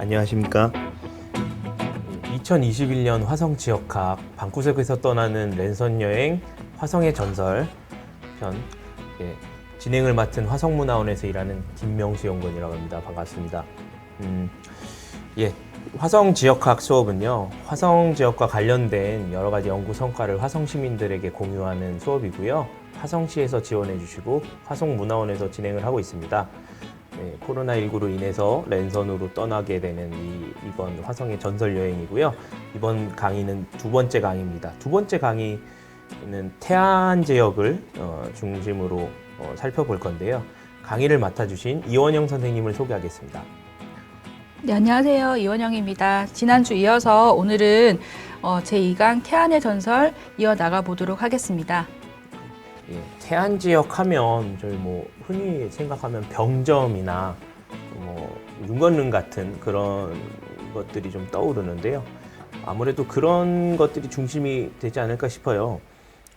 안녕하십니까. 2021년 화성 지역학 방구석에서 떠나는 랜선 여행 화성의 전설 편 진행을 맡은 화성문화원에서 일하는 김명수 연구원이라고 합니다. 반갑습니다. 화성 지역학 수업은요, 화성 지역과 관련된 여러 가지 연구 성과를 화성 시민들에게 공유하는 수업이고요. 화성시에서 지원해 주시고 화성문화원에서 진행을 하고 있습니다. 코로나19로 인해서 랜선으로 떠나게 되는 이번 화성의 전설 여행이고요. 이번 강의는 두 번째 강의입니다. 두 번째 강의는 태안 지역을 중심으로 살펴볼 건데요. 강의를 맡아주신 이원영 선생님을 소개하겠습니다. 네, 안녕하세요. 이원영입니다. 지난주 이어서 오늘은 제2강 태안의 전설 이어나가 보도록 하겠습니다. 태안 지역 하면 저희 흔히 생각하면 병점이나 윤건릉 같은 그런 것들이 좀 떠오르는데요. 아무래도 그런 것들이 중심이 되지 않을까 싶어요.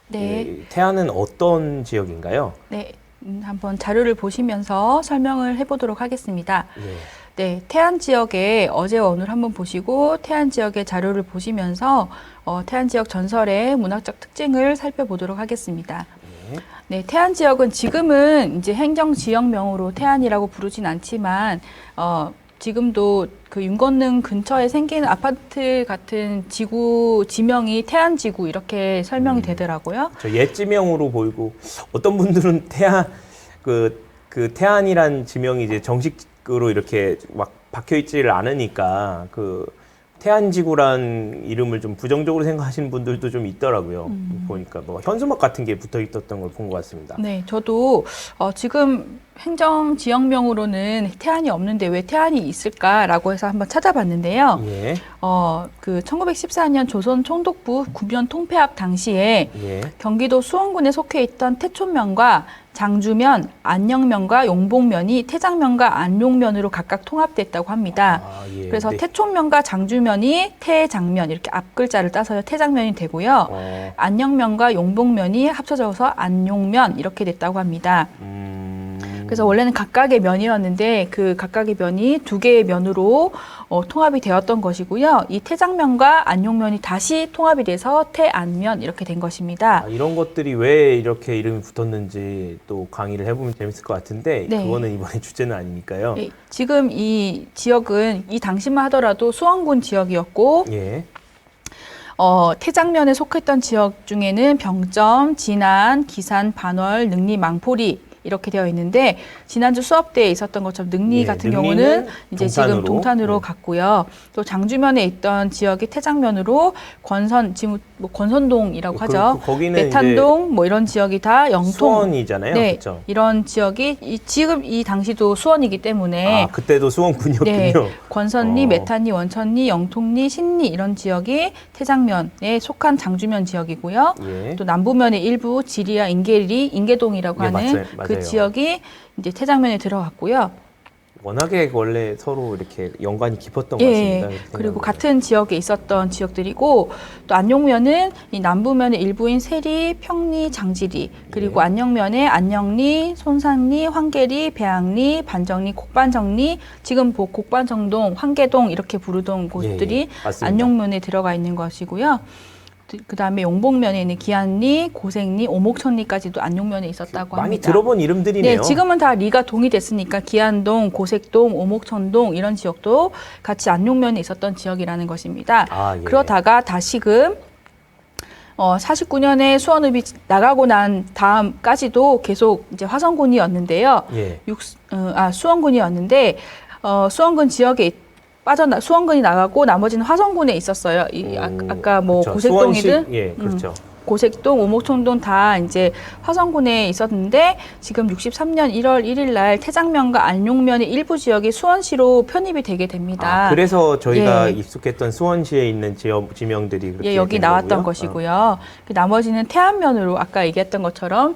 네. 태안은 어떤 지역인가요? 네, 한번 자료를 보시면서 설명을 해보도록 하겠습니다. 네, 태안 지역의 어제와 오늘 한번 보시고 태안 지역의 자료를 보시면서 태안 지역 전설의 문학적 특징을 살펴보도록 하겠습니다. 네, 태안 지역은 지금은 이제 행정지역명으로 태안이라고 부르진 않지만 지금도 그 윤건릉 근처에 생기는 아파트 같은 지구 지명이 태안지구 이렇게 설명이 되더라고요. 저 옛 지명으로 보이고 어떤 분들은 태안 그 태안이란 지명이 이제 정식으로 이렇게 막 박혀 있지를 않으니까 그 태안지구란 이름을 좀 부정적으로 생각하시는 분들도 좀 있더라고요. 보니까 현수막 같은 게 붙어 있었던 걸 본 것 같습니다. 네, 저도 지금 행정지역명으로는 태안이 없는데 왜 태안이 있을까라고 해서 한번 찾아봤는데요. 그 1914년 조선 총독부 구변 통폐합 당시에 경기도 수원군에 속해 있던 태촌면과 장주면, 안녕면과 용복면이 태장면과 안용면으로 각각 통합됐다고 합니다. 그래서 태촌면과 장주면이 태장면 이렇게 앞글자를 따서 태장면이 되고요. 안녕면과 용복면이 합쳐져서 안용면 이렇게 됐다고 합니다. 그래서 원래는 각각의 면이었는데 그 각각의 면이 두 개의 면으로 통합이 되었던 것이고요. 이 태장면과 안용면이 다시 통합이 돼서 태안면 이렇게 된 것입니다. 이런 것들이 왜 이렇게 이름이 붙었는지 또 강의를 해보면 재밌을 것 같은데 그거는 이번에 주제는 아니니까요. 네, 지금 이 지역은 이 당시만 하더라도 수원군 지역이었고 태장면에 속했던 지역 중에는 병점, 진안, 기산, 반월, 능리, 망포리 이렇게 되어 있는데 지난주 수업 때에 있었던 것처럼 능리 같은 경우는 이제 지금 동탄으로 갔고요. 또 장주면에 있던 지역이 태장면으로 지금 권선동이라고 하죠. 메탄동 이런 지역이 다 영통. 수원이잖아요. 네, 그렇죠? 이런 지역이 지금 이 당시도 수원이기 때문에 그때도 수원군이었군요. 네, 권선리, 메탄리, 원천리, 영통리, 신리 이런 지역이 태장면에 속한 장주면 지역이고요. 또 남부면의 일부 지리와 인계동이라고 하는 그 지역이 이제 태장면에 들어갔고요. 워낙에 원래 서로 이렇게 연관이 깊었던 것 같습니다. 그리고 같은 지역에 있었던 지역들이고 또 안용면은 이 남부면의 일부인 세리, 평리, 장지리 그리고 안녕면에 안녕리, 손산리, 황계리, 배양리, 반정리, 곡반정리 지금 곡반정동, 황계동 이렇게 부르던 곳들이 안용면에 들어가 있는 것이고요. 그 다음에 용복면에 있는 기안리, 고생리, 오목천리까지도 안용면에 있었다고 많이 합니다. 들어본 이름들이네요. 네, 지금은 다 리가 동의됐으니까 기안동, 고색동, 오목천동 이런 지역도 같이 안용면에 있었던 지역이라는 것입니다. 그러다가 다시금 49년에 수원읍이 나가고 난 다음까지도 계속 이제 화성군이었는데요. 수원군이었는데 수원군 지역에 수원군이 나가고 나머지는 화성군에 있었어요. 아까 고색동이든 고색동, 오목천동 다 이제 화성군에 있었는데 지금 63년 1월 1일 날 태장면과 안용면의 일부 지역이 수원시로 편입이 되게 됩니다. 그래서 저희가 익숙했던 수원시에 있는 지명들이 그렇게 여기 나왔던 것이고요. 나머지는 태안면으로 아까 얘기했던 것처럼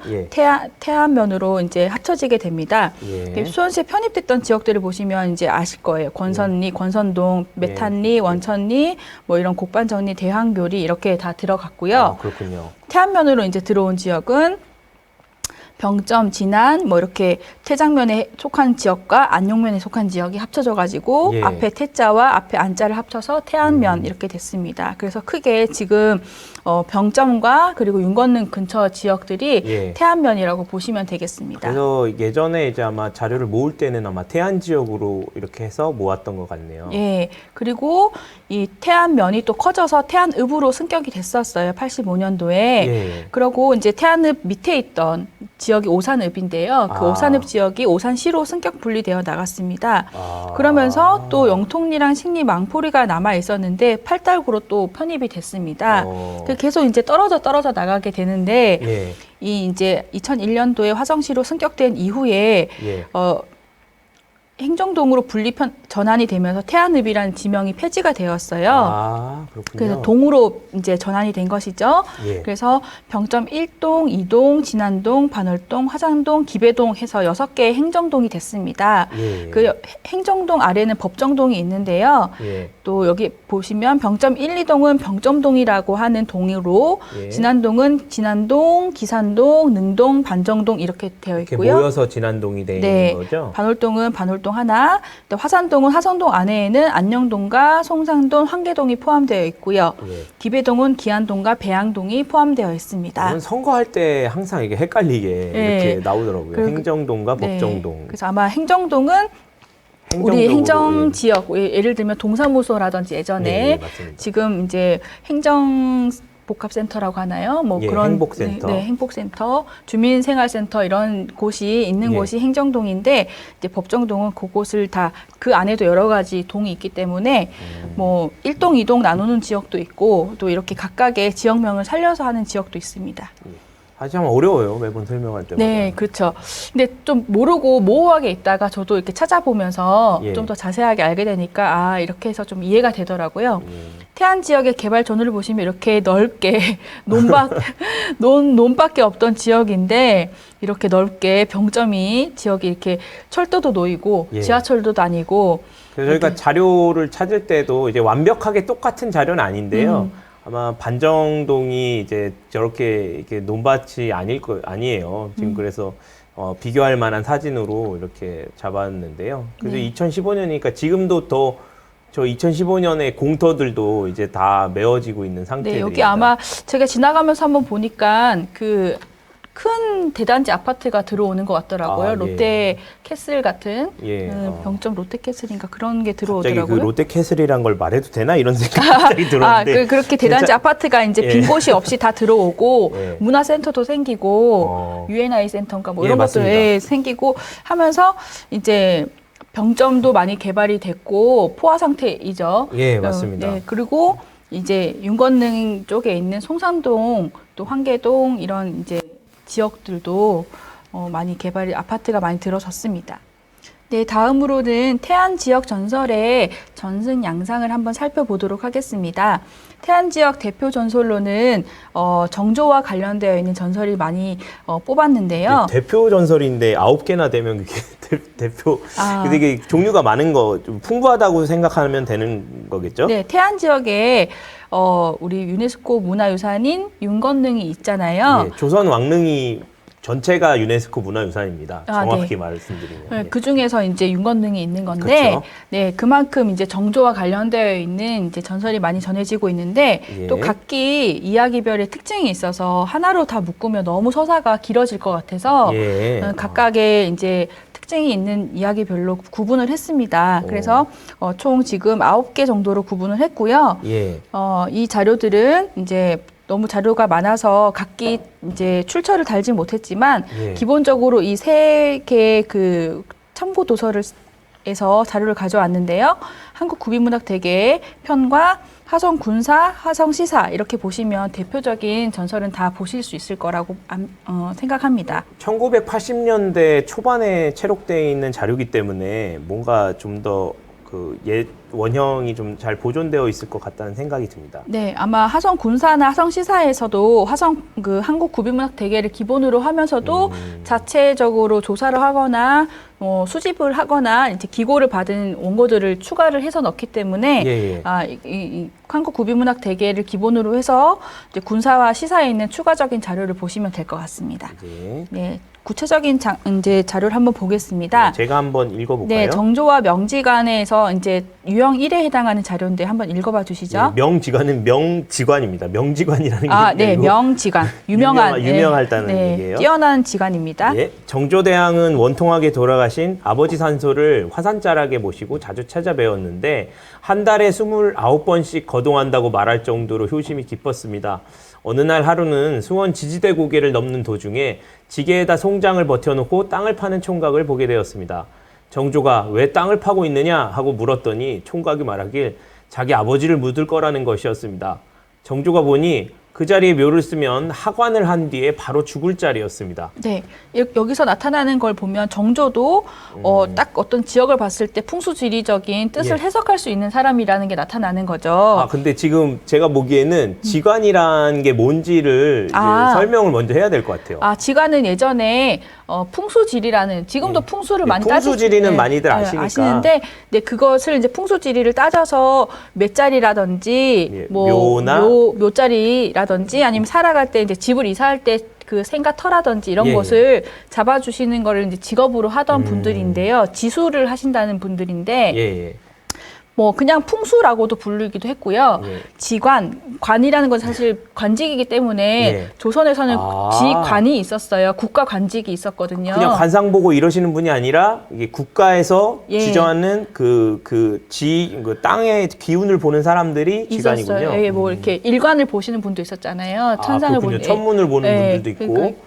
태안면으로 이제 합쳐지게 됩니다. 수원시에 편입됐던 지역들을 보시면 이제 아실 거예요. 권선리, 권선동, 메탄리, 원천리, 이런 곡반정리, 대항교리 이렇게 다 들어갔고요. 그렇군요. 태안면으로 이제 들어온 지역은 병점, 진안 뭐 이렇게 태장면에 속한 지역과 안용면에 속한 지역이 합쳐져 가지고 예. 앞에 태자와 앞에 안자를 합쳐서 태안면 이렇게 됐습니다. 그래서 크게 지금 병점과 그리고 윤건능 근처 지역들이 예. 태안면이라고 보시면 되겠습니다. 그래서 예전에 이제 아마 자료를 모을 때는 아마 태안 지역으로 이렇게 해서 모았던 것 같네요. 예. 그리고 이 태안면이 또 커져서 태안읍으로 승격이 됐었어요. 85년도에. 예. 그러고 이제 태안읍 밑에 있던 지역이 오산읍인데요. 그 아. 오산읍 지역이 오산시로 승격 분리되어 나갔습니다. 아. 그러면서 또 영통리랑 식리, 망포리가 남아 있었는데 팔달구로 또 편입이 됐습니다. 계속 이제 떨어져 나가게 되는데 예. 이 이제 2001년도에 화성시로 승격된 이후에 예. 행정동으로 전환이 되면서 태안읍이라는 지명이 폐지가 되었어요. 아, 그렇군요. 그래서 동으로 이제 전환이 된 것이죠. 예. 그래서 병점 1동, 2동, 진안동, 반월동, 화장동, 기배동 해서 6개의 행정동이 됐습니다. 예. 그 행정동 아래는 법정동이 있는데요. 예. 또 여기 보시면 병점 1, 2동은 병점동이라고 하는 동으로 예. 진안동은 진안동, 기산동, 능동, 반정동 이렇게 되어 이렇게 있고요. 모여서 진안동이 되어 네. 있는 거죠? 반월동은 반월동 하나, 또 화산동은 화성동 안에는 안녕동과 송산동, 황계동이 포함되어 있고요. 예. 기배동은 기안동과 배양동이 포함되어 있습니다. 저는 선거할 때 항상 이게 헷갈리게 네. 이렇게 나오더라고요. 그리고- 행정동과 네. 법정동. 그래서 아마 행정동은 우리 행정적으로, 행정 예. 지역, 예를 들면 동사무소라든지 예전에 네, 맞습니다. 지금 이제 행정 복합센터라고 하나요? 뭐 예, 그런 행복센터. 네, 행복센터, 주민생활센터 이런 곳이 있는 예. 곳이 행정동인데 이제 법정동은 그곳을 다 그 안에도 여러 가지 동이 있기 때문에 뭐 1동, 2동 나누는 지역도 있고 또 이렇게 각각의 지역명을 살려서 하는 지역도 있습니다. 참 어려워요. 매번 설명할 때마다. 네, 그렇죠. 근데 좀 모르고 모호하게 있다가 저도 이렇게 찾아보면서 예. 좀 더 자세하게 알게 되니까 아, 이렇게 해서 좀 이해가 되더라고요. 예. 태안 지역의 개발 전후를 보시면 이렇게 넓게 논밖에 없던 지역인데 이렇게 넓게 병점이 지역이 이렇게 철도도 놓이고 예. 지하철도 다니고 그래서 저희가 자료를 찾을 때도 이제 완벽하게 똑같은 자료는 아닌데요. 아마 반정동이 이제 저렇게 이렇게 논밭이 아니에요. 지금 그래서 비교할 만한 사진으로 이렇게 잡았는데요. 그래서 네. 2015년이니까 지금도 더 저 2015년에 공터들도 이제 다 메워지고 있는 네, 상태입니다. 여기 아마 제가 지나가면서 한번 보니까 그 큰 대단지 아파트가 들어오는 것 같더라고요. 아, 예. 롯데 캐슬 같은 예. 병점 롯데 캐슬인가 그런 게 갑자기 들어오더라고요. 그 롯데캐슬이란 걸 말해도 되나 이런 생각이 갑자기 들었는데 그렇게 대단지 진짜- 아파트가 이제 예. 빈 곳이 없이 다 들어오고 예. 문화센터도 생기고 어. UNI 센터인가 뭐 예, 이런 맞습니다. 것들 생기고 하면서 이제 병점도 많이 개발이 됐고 포화 상태이죠. 예, 맞습니다. 네, 그리고 이제 윤건능 쪽에 있는 송산동 또 황계동 이런 이제 지역들도 많이 개발이 아파트가 많이 들어섰습니다. 네, 다음으로는 태안 지역 전설의 전승 양상을 한번 살펴보도록 하겠습니다. 태안 지역 대표 전설로는 정조와 관련되어 있는 전설이 많이 뽑았는데요. 대표 전설인데 9개나 되면 그게 대표 아. 되게 종류가 많은 거 좀 풍부하다고 생각하면 되는 거겠죠? 네, 태안 지역에 우리 유네스코 문화유산인 윤건능이 있잖아요. 예, 조선 왕릉이 전체가 유네스코 문화유산입니다. 아, 정확히 네. 말씀드리면. 네, 예. 그 중에서 이제 윤건능이 있는 건데, 그렇죠. 네, 그만큼 이제 정조와 관련되어 있는 이제 전설이 많이 전해지고 있는데, 예. 또 각기 이야기별의 특징이 있어서 하나로 다 묶으면 너무 서사가 길어질 것 같아서, 예. 각각의 이제 특징이 있는 이야기별로 구분을 했습니다. 그래서 총 지금 9개 정도로 구분을 했고요. 예. 이 자료들은 이제 너무 자료가 많아서 각기 이제 출처를 달지 못했지만 예. 기본적으로 이 세 개의 그 참고 도서에서 자료를 가져왔는데요. 한국구비문학대계 편과 화성군사, 화성시사 이렇게 보시면 대표적인 전설은 다 보실 수 있을 거라고 생각합니다. 1980년대 초반에 채록되어 있는 자료이기 때문에 뭔가 좀 더 그 원형이 좀 잘 보존되어 있을 것 같다는 생각이 듭니다. 네, 아마 화성 군사나 화성 시사에서도 화성 그 한국 구비문학 대계를 기본으로 하면서도 자체적으로 조사를 하거나 수집을 하거나 이제 기고를 받은 원고들을 추가를 해서 넣기 때문에 예. 이 한국 구비문학 대계를 기본으로 해서 이제 군사와 시사에 있는 추가적인 자료를 보시면 될 것 같습니다. 예. 네. 구체적인 이제 자료를 한번 보겠습니다. 네, 제가 한번 읽어볼까요? 네, 정조와 명지관에서 이제 유형 1에 해당하는 자료인데 한번 읽어봐 주시죠. 네, 명지관은 명지관입니다. 명지관이라는 게 아, 네, 명지관. 유명하다는 네, 얘기예요. 뛰어난 지관입니다. 예, 정조대왕은 원통하게 돌아가신 아버지 산소를 화산자락에 모시고 자주 찾아뵈었는데 한 달에 29번씩 거동한다고 말할 정도로 효심이 깊었습니다. 어느 날 하루는 수원 지지대 고개를 넘는 도중에 지게에다 송장을 버텨놓고 땅을 파는 총각을 보게 되었습니다. 정조가 왜 땅을 파고 있느냐 하고 물었더니 총각이 말하길 자기 아버지를 묻을 거라는 것이었습니다. 정조가 보니 그 자리에 묘를 쓰면 하관을 한 뒤에 바로 죽을 자리였습니다. 네, 여기서 나타나는 걸 보면 정조도 딱 어떤 지역을 봤을 때 풍수지리적인 뜻을 예. 해석할 수 있는 사람이라는 게 나타나는 거죠. 아, 근데 지금 제가 보기에는 지관이란 게 뭔지를 이제 설명을 먼저 해야 될 것 같아요. 아, 지관은 예전에 풍수지리라는 지금도 풍수를 많이 풍수지리는 많이들 아시니까. 아시는데, 네, 그것을 이제 풍수지리를 따져서 몇 자리라든지 묘나 묘자리라든지 아니면 살아갈 때 이제 집을 이사할 때 그 생가 터라든지 이런 것을 잡아주시는 거를 이제 직업으로 하던 분들인데요. 지수를 하신다는 분들인데. 예. 뭐 그냥 풍수라고도 부르기도 했고요. 관이라는 건 사실 관직이기 때문에 조선에서는 지관이 있었어요. 국가 관직이 있었거든요. 그냥 관상 보고 이러시는 분이 아니라 이게 국가에서 지정하는 그 땅의 기운을 보는 사람들이 지관이군요. 예, 뭐 이렇게 일관을 보시는 분도 있었잖아요. 천상을 보는 천문을 보는 분들도 있고.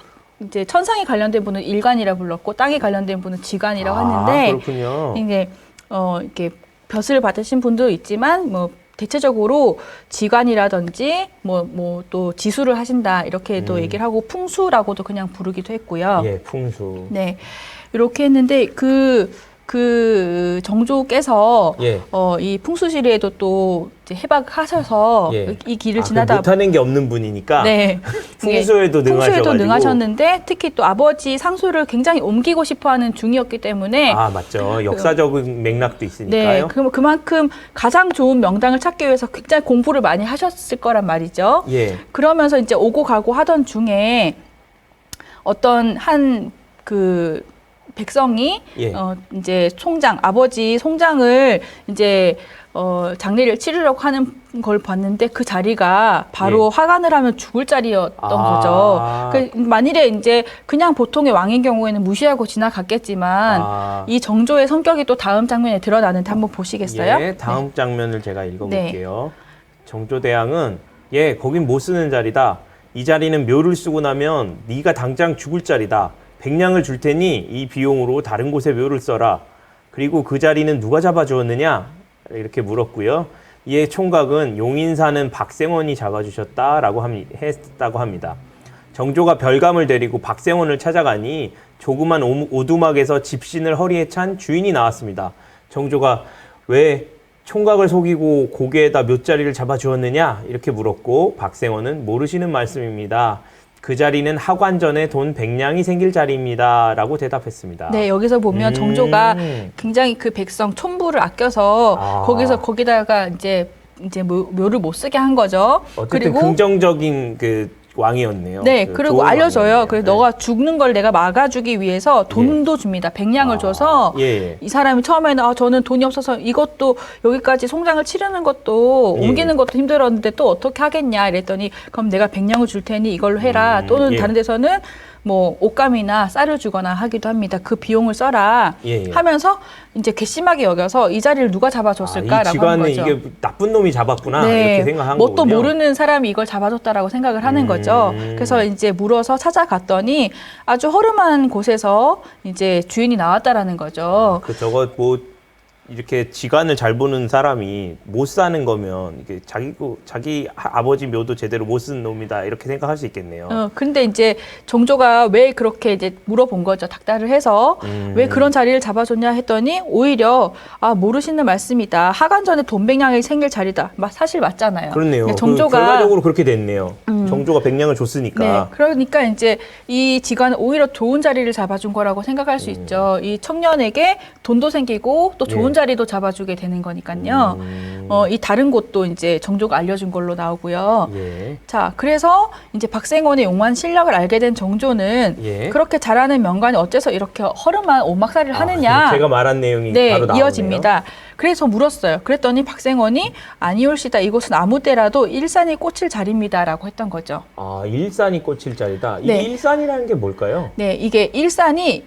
이제 천상에 관련된 분은 일관이라 불렀고 땅에 관련된 분은 지관이라고 했는데 그렇군요. 이제 이렇게 벼슬을 받으신 분도 있지만 뭐 대체적으로 지관이라든지 뭐 또 지수를 하신다 이렇게도 얘기를 하고 풍수라고도 그냥 부르기도 했고요. 예, 풍수. 네, 이렇게 했는데 그 정조께서 이 풍수지리에도 또 이제 해박하셔서 이 길을 지나다 못하는 게 없는 분이니까 네. 풍수에도 능하셨는데 특히 또 아버지 상소를 굉장히 옮기고 싶어하는 중이었기 때문에 맞죠. 역사적인 맥락도 있으니까요. 네, 그만큼 가장 좋은 명당을 찾기 위해서 굉장히 공부를 많이 하셨을 거란 말이죠. 그러면서 이제 오고 가고 하던 중에 어떤 백성이 이제 아버지 송장을 이제 장례를 치르려고 하는 걸 봤는데 그 자리가 바로 화관을 하면 죽을 자리였던 거죠. 만일에 이제 그냥 보통의 왕인 경우에는 무시하고 지나갔겠지만 이 정조의 성격이 또 다음 장면에 드러나는데 한번 보시겠어요? 다음 장면을 제가 읽어볼게요. 정조대왕은 거긴 못 쓰는 자리다. 이 자리는 묘를 쓰고 나면 네가 당장 죽을 자리다. 100냥을 줄 테니 이 비용으로 다른 곳에 묘를 써라. 그리고 그 자리는 누가 잡아주었느냐? 이렇게 물었고요. 이에 총각은 용인 사는 박생원이 잡아주셨다라고 했다고 합니다. 정조가 별감을 데리고 박생원을 찾아가니 조그만 오두막에서 집신을 허리에 찬 주인이 나왔습니다. 정조가 왜 총각을 속이고 고개에다 몇 자리를 잡아주었느냐? 이렇게 물었고 박생원은 모르시는 말씀입니다. 그 자리는 하관전에 돈 100냥이 생길 자리입니다. 라고 대답했습니다. 네, 여기서 보면 정조가 굉장히 그 백성 촌부를 아껴서 거기다가 이제 묘를 못 쓰게 한 거죠. 어쨌든 긍정적인 왕이었네요. 네, 그리고 알려줘요. 그래서 너가 죽는 걸 내가 막아주기 위해서 돈도 줍니다. 100냥을 줘서 이 사람이 처음에는 저는 돈이 없어서 이것도 여기까지 송장을 치르는 것도 옮기는 것도 힘들었는데 또 어떻게 하겠냐 이랬더니 그럼 내가 100냥을 줄 테니 이걸로 해라. 또는 다른 데서는 뭐 옷감이나 쌀을 주거나 하기도 합니다. 그 비용을 써라 하면서 이제 괘씸하게 여겨서 이 자리를 누가 잡아줬을까라고 하는 거죠. 이게 나쁜 놈이 잡았구나 이렇게 생각한 거군요. 뭣도 모르는 사람이 이걸 잡아줬다라고 생각을 하는 거죠. 그래서 이제 물어서 찾아갔더니 아주 허름한 곳에서 이제 주인이 나왔다라는 거죠. 이렇게 지간을 잘 보는 사람이 못 사는 거면 이게 자기 아버지 묘도 제대로 못 쓴 놈이다 이렇게 생각할 수 있겠네요. 근데 이제 정조가 왜 그렇게 이제 물어본 거죠. 닥달을 해서 왜 그런 자리를 잡아줬냐 했더니 오히려 모르시는 말씀이다. 하간전에 돈백냥이 생길 자리다. 사실 맞잖아요. 그렇네요. 정조가 결과적으로 그렇게 됐네요. 정조가 백냥을 줬으니까. 네, 그러니까 이제 이 지간은 오히려 좋은 자리를 잡아준 거라고 생각할 수 있죠. 이 청년에게 돈도 생기고 또 좋은 자리도 잡아주게 되는 거니까요. 이 다른 곳도 이제 정조가 알려준 걸로 나오고요. 자, 그래서 이제 박생원의 용한 실력을 알게 된 정조는 그렇게 잘하는 명관이 어째서 이렇게 허름한 오막살이를 하느냐. 제가 말한 내용이 바로 나오네요. 이어집니다. 그래서 물었어요. 그랬더니 박생원이 아니올시다. 이곳은 아무 때라도 일산이 꽂힐 자리입니다라고 했던 거죠. 일산이 꽂힐 자리다. 이 일산이라는 게 뭘까요? 네, 이게 일산이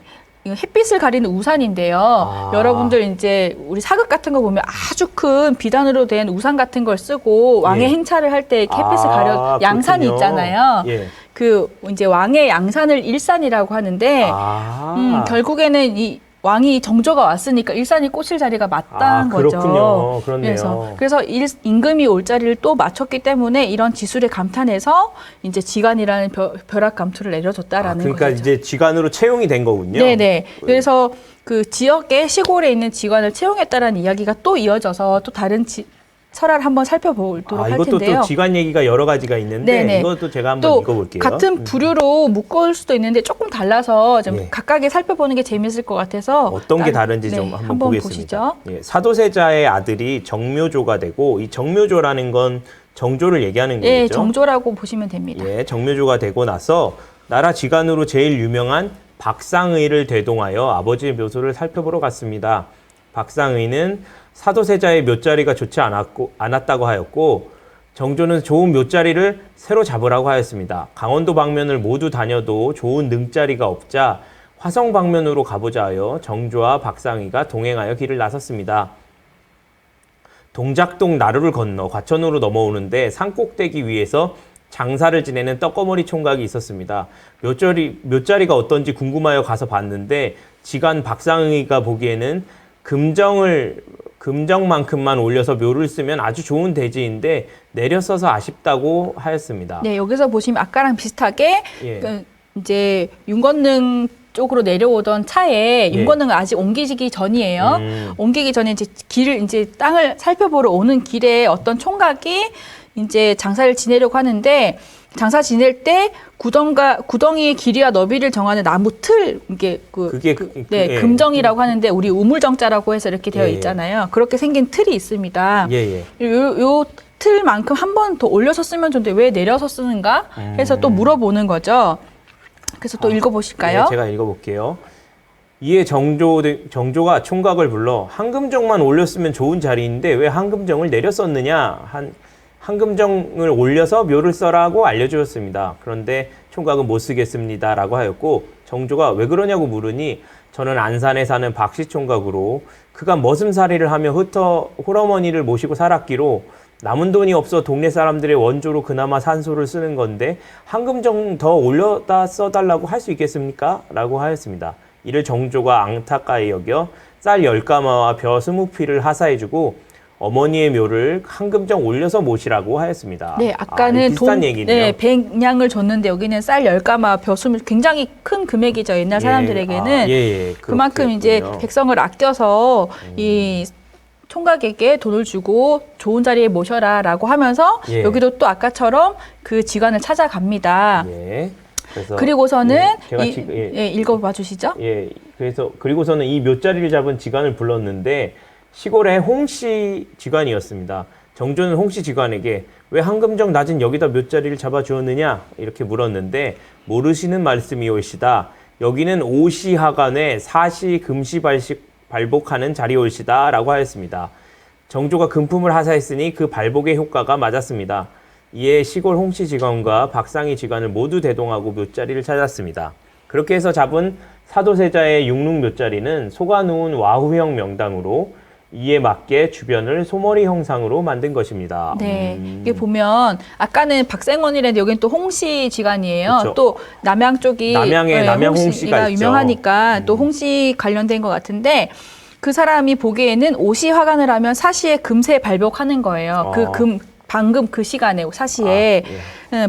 햇빛을 가리는 우산인데요. 여러분들 이제 우리 사극 같은 거 보면 아주 큰 비단으로 된 우산 같은 걸 쓰고 왕의 행차를 할 때 햇빛을 가려 양산이 있잖아요. 그 이제 왕의 양산을 일산이라고 하는데 결국에는 이 왕이 정조가 왔으니까 일산이 꽂힐 자리가 맞다는 거죠. 그렇군요. 그렇네요. 그래서 임금이 올 자리를 또 맞췄기 때문에 이런 지술에 감탄해서 이제 지간이라는 벼락 감투를 내려줬다라는 거죠. 그러니까 이제 지간으로 채용이 된 거군요. 네네. 그래서 그 지역의 시골에 있는 지간을 채용했다라는 이야기가 또 이어져서 또 다른 설화를 한번 살펴보도록 할 텐데요. 이것도 또 지간 얘기가 여러 가지가 있는데 이것도 제가 한번 읽어볼게요. 같은 부류로 묶을 수도 있는데 조금 달라서 좀 각각의 살펴보는 게 재밌을 것 같아서 어떤 게 다른지 좀 한번 보겠습니다. 보시죠. 사도세자의 아들이 정묘조가 되고 이 정묘조라는 건 정조를 얘기하는 거죠. 네, 정조라고 보시면 됩니다. 정묘조가 되고 나서 나라 지간으로 제일 유명한 박상의를 대동하여 아버지의 묘소를 살펴보러 갔습니다. 박상의는 사도세자의 묘자리가 좋지 않았다고 하였고 정조는 좋은 묘자리를 새로 잡으라고 하였습니다. 강원도 방면을 모두 다녀도 좋은 능자리가 없자 화성 방면으로 가보자 하여 정조와 박상의가 동행하여 길을 나섰습니다. 동작동 나루를 건너 과천으로 넘어오는데 산꼭대기 위에서 장사를 지내는 떡거머리 총각이 있었습니다. 묘자리가 어떤지 궁금하여 가서 봤는데 지간 박상의가 보기에는 금정만큼만 올려서 묘를 쓰면 아주 좋은 대지인데 내려 써서 아쉽다고 하였습니다. 네, 여기서 보시면 아까랑 비슷하게 이제 윤건능 쪽으로 내려오던 차에 윤건능은 아직 옮기기 전이에요. 옮기기 전에 이제 땅을 살펴보러 오는 길에 어떤 총각이 이제 장사를 지내려고 하는데 장사 지낼 때 구덩이의 길이와 너비를 정하는 나무 틀, 금정이라고 하는데 우리 우물정자라고 해서 이렇게 되어 있잖아요. 그렇게 생긴 틀이 있습니다. 요 틀만큼 한 번 더 올려서 쓰면 좋은데 왜 내려서 쓰는가 해서 또 물어보는 거죠. 그래서 또 읽어보실까요? 제가 읽어볼게요. 이에 정조가 총각을 불러 한금정만 올렸으면 좋은 자리인데 왜 한금정을 내려 썼느냐 한금정을 올려서 묘를 써라고 알려주었습니다. 그런데 총각은 못 쓰겠습니다 라고 하였고 정조가 왜 그러냐고 물으니 저는 안산에 사는 박씨 총각으로 그가 머슴살이를 하며 흩어 홀어머니를 모시고 살았기로 남은 돈이 없어 동네 사람들의 원조로 그나마 산소를 쓰는 건데 한금정 더 올려다 써달라고 할 수 있겠습니까? 라고 하였습니다. 이를 정조가 안타까이 여겨 쌀 10가마와 벼 20피를 하사해주고 어머니의 묘를 한금정 올려서 모시라고 하였습니다. 네, 아까는 비슷한 얘기네요. 백냥을 줬는데 여기는 쌀 10가마, 벼 20, 굉장히 큰 금액이죠. 옛날 사람들에게는. 그만큼 이제 백성을 아껴서 이 총각에게 돈을 주고 좋은 자리에 모셔라 라고 하면서 여기도 또 아까처럼 그 지관을 찾아갑니다. 그리고서는 읽어봐 주시죠. 그리고서는 이 묘자리를 잡은 지관을 불렀는데 시골의 홍씨 지관이었습니다. 정조는 홍씨 지관에게 왜 한금정 낮은 여기다 묘자리를 잡아주었느냐 이렇게 물었는데 모르시는 말씀이올시다. 여기는 오시 하간에 사시 금시 발복하는 자리올시다 라고 하였습니다. 정조가 금품을 하사했으니 그 발복의 효과가 맞았습니다. 이에 시골 홍씨 지관과 박상희 지관을 모두 대동하고 묘자리를 찾았습니다. 그렇게 해서 잡은 사도세자의 육릉 묘자리는 소가누운 와후형 명당으로 이에 맞게 주변을 소머리 형상으로 만든 것입니다. 네, 이게 보면 아까는 박생원이라는데 여기는 또 홍씨 지간이에요. 그쵸. 또 남양 쪽이 남양 홍씨가 유명하니까 또 홍씨 관련된 것 같은데 그 사람이 보기에는 오시 화관을 하면 사시에 금세 발복하는 거예요. 방금 그 시간에 사시에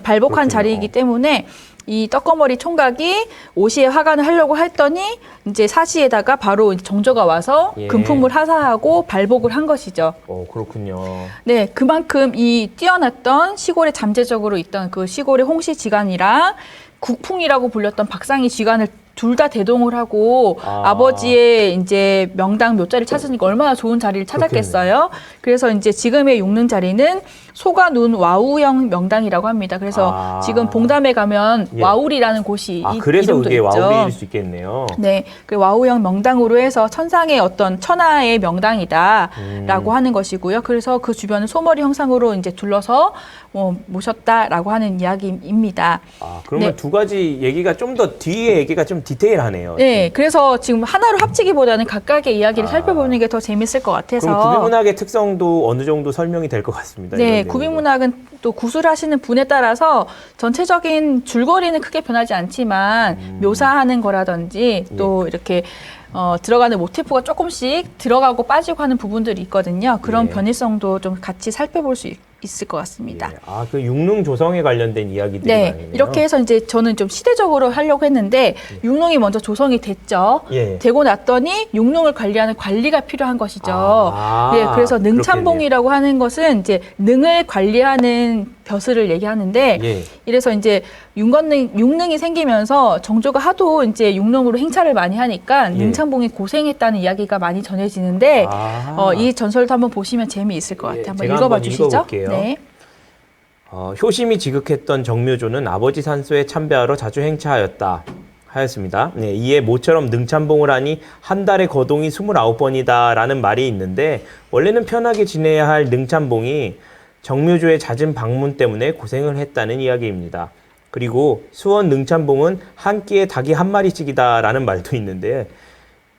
발복한 그렇군요. 자리이기 때문에 이 떡거머리 총각이 오시에 화관을 하려고 했더니 이제 사시에다가 바로 정조가 와서 금품을 하사하고 발복을 한 것이죠. 그렇군요. 네, 그만큼 이 뛰어났던 시골에 잠재적으로 있던 그 시골의 홍씨 지간이랑 국풍이라고 불렸던 박상희 지간을 둘 다 대동을 하고 아버지의 이제 명당 묘자를 찾으니까 얼마나 좋은 자리를 찾았겠어요. 그래서 이제 지금의 용릉 자리는 소가 눈 와우형 명당이라고 합니다. 그래서 지금 봉담에 가면 와울이라는 곳이 그래서 이름도 그게 있죠. 와울일 수 있겠네요. 네, 그 와우형 명당으로 해서 천상의 어떤 천하의 명당이다라고 하는 것이고요. 그래서 그 주변을 소머리 형상으로 이제 둘러서 모셨다라고 하는 이야기입니다. 그러면 두 가지 얘기가 좀 더 뒤에 얘기가 좀 디테일하네요. 네, 그래서 지금 하나로 합치기보다는 각각의 이야기를 살펴보는 게 더 재밌을 것 같아서. 그럼 구비문학의 특성도 어느 정도 설명이 될 것 같습니다. 네, 구비문학은 또 구술하시는 분에 따라서 전체적인 줄거리는 크게 변하지 않지만 묘사하는 거라든지 또 이렇게 들어가는 모티프가 조금씩 들어가고 빠지고 하는 부분들이 있거든요. 그런 변일성도 좀 같이 살펴볼 수 있을 것 같습니다. 그 육릉 조성에 관련된 이야기들이 많네요. 이렇게 해서 이제 저는 좀 시대적으로 하려고 했는데 육릉이 먼저 조성이 됐죠. 되고 났더니 육릉을 관리하는 관리가 필요한 것이죠. 그래서 능참봉이라고 하는 것은 이제 능을 관리하는 벼슬을 얘기하는데 이래서 이제 육릉이 생기면서 정조가 하도 이제 육릉으로 행차를 많이 하니까 능참봉이 고생했다는 이야기가 많이 전해지는데 이 전설도 한번 보시면 재미있을 것 같아요. 한번 읽어봐 주시죠. 읽어볼게요. 네. 효심이 지극했던 정묘조는 아버지 산소에 참배하러 자주 행차하였다 하였습니다. 이에 모처럼 능참봉을 하니 한 달에 거동이 29번이다 라는 말이 있는데 원래는 편하게 지내야 할 능참봉이 정묘조의 잦은 방문 때문에 고생을 했다는 이야기입니다. 그리고 수원 능참봉은 한 끼에 닭이 한 마리씩이다 라는 말도 있는데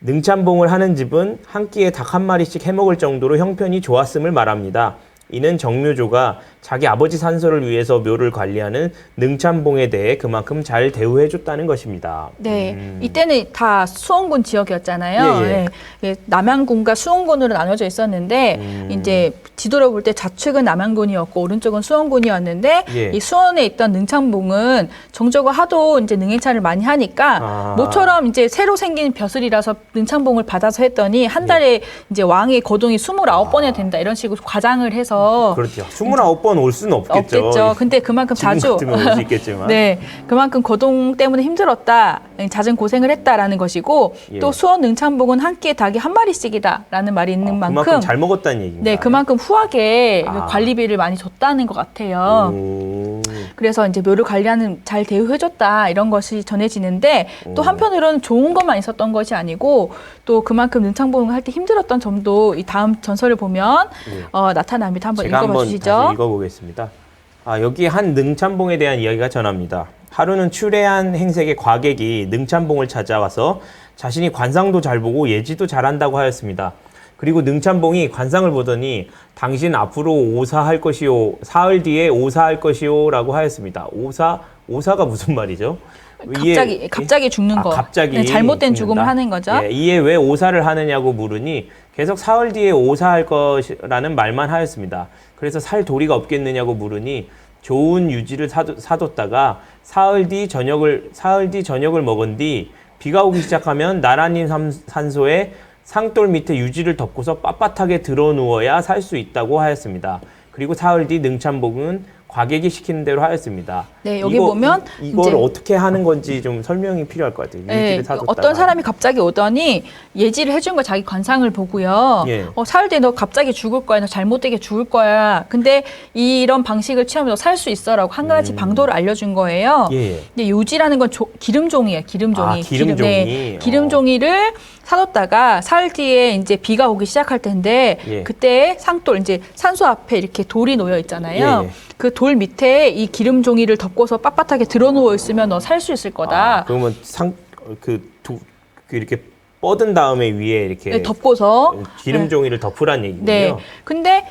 능참봉을 하는 집은 한 끼에 닭 한 마리씩 해먹을 정도로 형편이 좋았음을 말합니다. 이는 정묘조가 자기 아버지 산소를 위해서 묘를 관리하는 능참봉에 대해 그만큼 잘 대우해줬다는 것입니다. 네, 이때는 다 수원군 지역이었잖아요. 남양군과 수원군으로 나눠져 있었는데 이제 지도를 볼 때 좌측은 남양군이었고 오른쪽은 수원군이었는데 이 수원에 있던 능참봉은 정조가 하도 이제 능행차를 많이 하니까 모처럼 이제 새로 생긴 벼슬이라서 능참봉을 받아서 했더니 한 달에 이제 왕의 거동이 29번이 된다 이런 식으로 과장을 해서 그렇죠. 29번 올 수는 없겠죠. 근데 그만큼 자주 올 수 있겠지만. 네, 그만큼 거동 때문에 힘들었다, 잦은 고생을 했다라는 것이고 또 수원 능참봉은 한 끼에 닭이 한 마리씩이다라는 말이 있는 만큼 그만큼 잘 먹었다는 얘기입니다. 네, 그만큼 후하게 관리비를 많이 줬다는 것 같아요. 그래서 이제 묘를 관리하는 잘 대우해줬다 이런 것이 전해지는데 또 한편으로는 좋은 것만 있었던 것이 아니고 또 그만큼 능참봉을 할 때 힘들었던 점도 이 다음 전설을 보면 나타납니다. 한번 읽어봐 주시죠. 다시 읽어보겠습니다. 여기 한 능참봉에 대한 이야기가 전합니다. 하루는 추레한 행색의 과객이 능참봉을 찾아와서 자신이 관상도 잘 보고 예지도 잘한다고 하였습니다. 그리고 능참봉이 관상을 보더니 당신 앞으로 오사할 것이요, 사흘 뒤에 오사할 것이요 라고 하였습니다. 오사가 무슨 말이죠? 갑자기 죽는 거. 갑자기 잘못된 죽는다? 죽음을 하는 거죠. 이에 왜 오사를 하느냐고 물으니 계속 사흘 뒤에 오사할 것이라는 말만 하였습니다. 그래서 살 도리가 없겠느냐고 물으니 좋은 유지를 사뒀다가 사흘 뒤 저녁을 먹은 뒤 비가 오기 시작하면 나라님 산소에 상돌 밑에 유지를 덮고서 빳빳하게 들어누워야 살 수 있다고 하였습니다. 그리고 사흘 뒤 능참봉은 과객이 시키는 대로 하였습니다. 네, 여기 보면 이걸 어떻게 하는 건지 좀 설명이 필요할 것 같아요. 네, 어떤 사람이 갑자기 오더니 예지를 해준 거 자기 관상을 보고요. 사흘 뒤에 너 갑자기 죽을 거야. 너 잘못되게 죽을 거야. 근데 이런 방식을 취하면 너 살 수 있어라고 한 가지 방도를 알려준 거예요. 근데 요지라는 건 기름종이에요. 기름종이. 기름종이를 사뒀다가 사흘 뒤에 이제 비가 오기 시작할 텐데 그때 상돌 이제 산소 앞에 이렇게 돌이 놓여 있잖아요. 그 돌 밑에 이 기름 종이를 덮고서 빳빳하게 드러누워 있으면 너 살 수 있을 거다. 그러면 이렇게 뻗은 다음에 위에 이렇게 덮고서 기름 종이를 덮으란 얘기군요. 네. 근데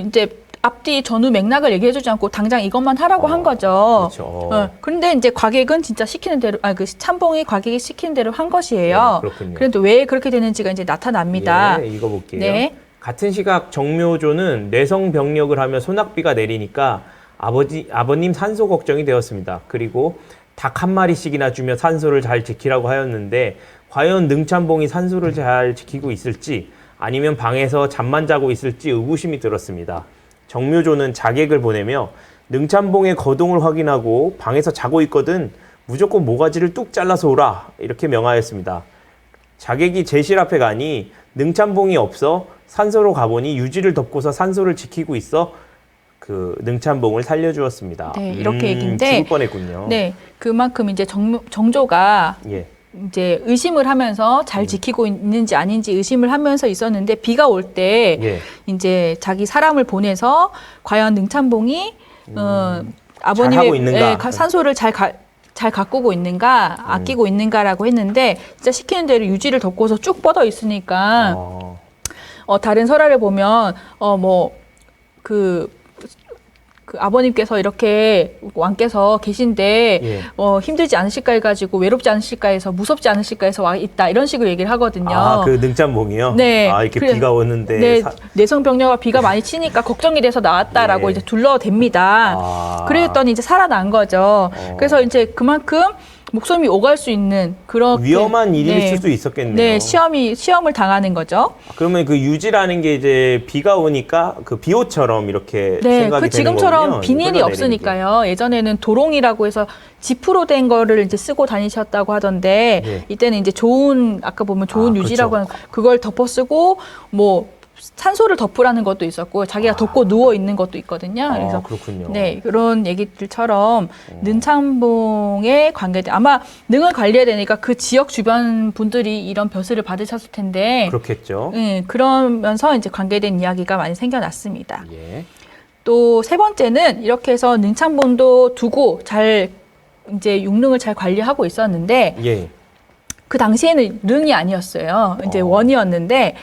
이제 앞뒤 전후 맥락을 얘기해주지 않고 당장 이것만 하라고 한 거죠. 그렇죠. 그런데 이제 과객은 진짜 시키는 대로, 그 참봉이 과객이 시키는 대로 한 것이에요. 네, 그렇군요. 그런데 왜 그렇게 되는지가 이제 나타납니다. 예, 읽어볼게요. 네. 같은 시각 정묘조는 내성병력을 하며 소낙비가 내리니까 아버님 산소 걱정이 되었습니다. 그리고 닭 한 마리씩이나 주며 산소를 잘 지키라고 하였는데 과연 능참봉이 산소를 잘 지키고 있을지 아니면 방에서 잠만 자고 있을지 의구심이 들었습니다. 정묘조는 자객을 보내며 능참봉의 거동을 확인하고 방에서 자고 있거든 무조건 모가지를 뚝 잘라서 오라 이렇게 명하였습니다. 자객이 제실 앞에 가니 능참봉이 없어 산소로 가보니 유지를 덮고서 산소를 지키고 있어 그 능참봉을 살려주었습니다. 네, 이렇게 얘기인데. 죽을 뻔했군요. 네, 그만큼 이제 정조가 예. 이제 의심을 하면서 잘 지키고 있는지 아닌지 의심을 하면서 있었는데 비가 올 때 예. 이제 자기 사람을 보내서 과연 능참봉이 잘하고 아버님의 있는가? 산소를 잘 가꾸고 있는가, 아끼고 있는가라고 했는데 진짜 시키는 대로 유지를 덮고서 쭉 뻗어 있으니까 다른 설화를 보면 그 아버님께서 이렇게 왕께서 계신데 예. 힘들지 않으실까 해가지고 외롭지 않으실까 해서 무섭지 않으실까 해서 와 있다 이런 식으로 얘기를 하거든요. 그 능참봉이요? 네. 이렇게 비가 오는데 네, 내성병녀가 비가 많이 치니까 걱정이 돼서 나왔다라고 예. 이제 둘러댑니다. 그랬더니 이제 살아난 거죠. 그래서 이제 그만큼 목숨이 오갈 수 있는 그런 위험한 일일 수도 있었겠네요. 네, 시험을 당하는 거죠. 그러면 그 유지라는 게 이제 비가 오니까 그 비옷처럼 이렇게 생각이 되는 지금처럼 거군요. 비닐이 없으니까요. 예전에는 도롱이라고 해서 지프로 된 거를 이제 쓰고 다니셨다고 하던데 네. 이때는 이제 아까 보면 좋은 유지라고 그렇죠. 하는 그걸 덮어 쓰고 산소를 덮으라는 것도 있었고 자기가 덮고 누워 있는 것도 있거든요. 그래서 그렇군요. 네, 그런 얘기들처럼 능참봉에 관계된 아마 능을 관리해야 되니까 그 지역 주변 분들이 이런 벼슬을 받으셨을 텐데 그렇겠죠. 그러면서 이제 관계된 이야기가 많이 생겨났습니다. 예. 또 세 번째는 이렇게 해서 능참봉도 두고 잘 이제 육능을 잘 관리하고 있었는데 예. 그 당시에는 릉이 아니었어요. 이제 원이었는데,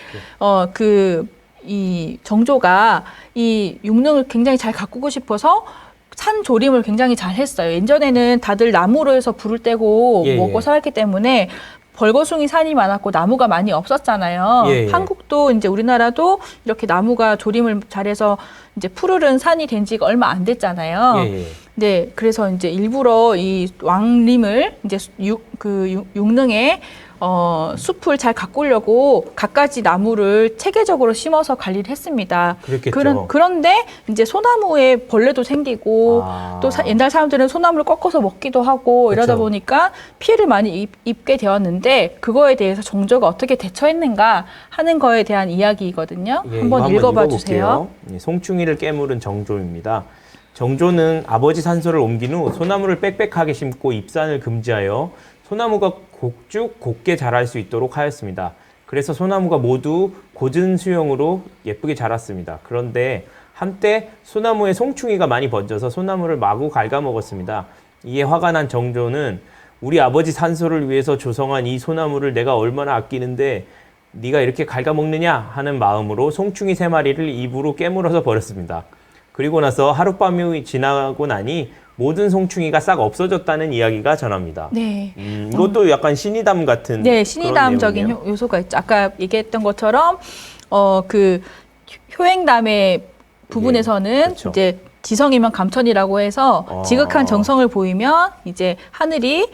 이 정조가 이 육능을 굉장히 잘 가꾸고 싶어서 산 조림을 굉장히 잘 했어요. 예전에는 다들 나무로 해서 불을 떼고 먹고 살았기 때문에 벌거숭이 산이 많았고 나무가 많이 없었잖아요. 한국도 이제 우리나라도 이렇게 나무가 조림을 잘해서 이제 푸르른 산이 된 지가 얼마 안 됐잖아요. 네, 그래서 이제 일부러 이 왕림을 이제 육릉에 숲을 잘 가꾸려고 갖가지 나무를 체계적으로 심어서 관리를 했습니다. 그렇겠죠. 그런데 이제 소나무에 벌레도 생기고 또 옛날 사람들은 소나무를 꺾어서 먹기도 하고 이러다 보니까 피해를 많이 입게 되었는데 그거에 대해서 정조가 어떻게 대처했는가 하는 거에 대한 이야기이거든요. 한번 읽어봐 주세요. 송충이를 깨물은 정조입니다. 정조는 아버지 산소를 옮긴 후 소나무를 빽빽하게 심고 입산을 금지하여 소나무가 곱게 자랄 수 있도록 하였습니다. 그래서 소나무가 모두 고든 수용으로 예쁘게 자랐습니다. 그런데 한때 소나무에 송충이가 많이 번져서 소나무를 마구 갉아먹었습니다. 이에 화가 난 정조는 우리 아버지 산소를 위해서 조성한 이 소나무를 내가 얼마나 아끼는데 네가 이렇게 갉아먹느냐 하는 마음으로 송충이 3마리를 입으로 깨물어서 버렸습니다. 그리고 나서 하룻밤이 지나고 나니 모든 송충이가 싹 없어졌다는 이야기가 전합니다. 네. 이것도 약간 신의담 같은. 네, 신의담적인 요소가 있죠. 아까 얘기했던 것처럼 그 효행담의 부분에서는 그렇죠. 이제 지성이면 감천이라고 해서 지극한 정성을 보이면 이제 하늘이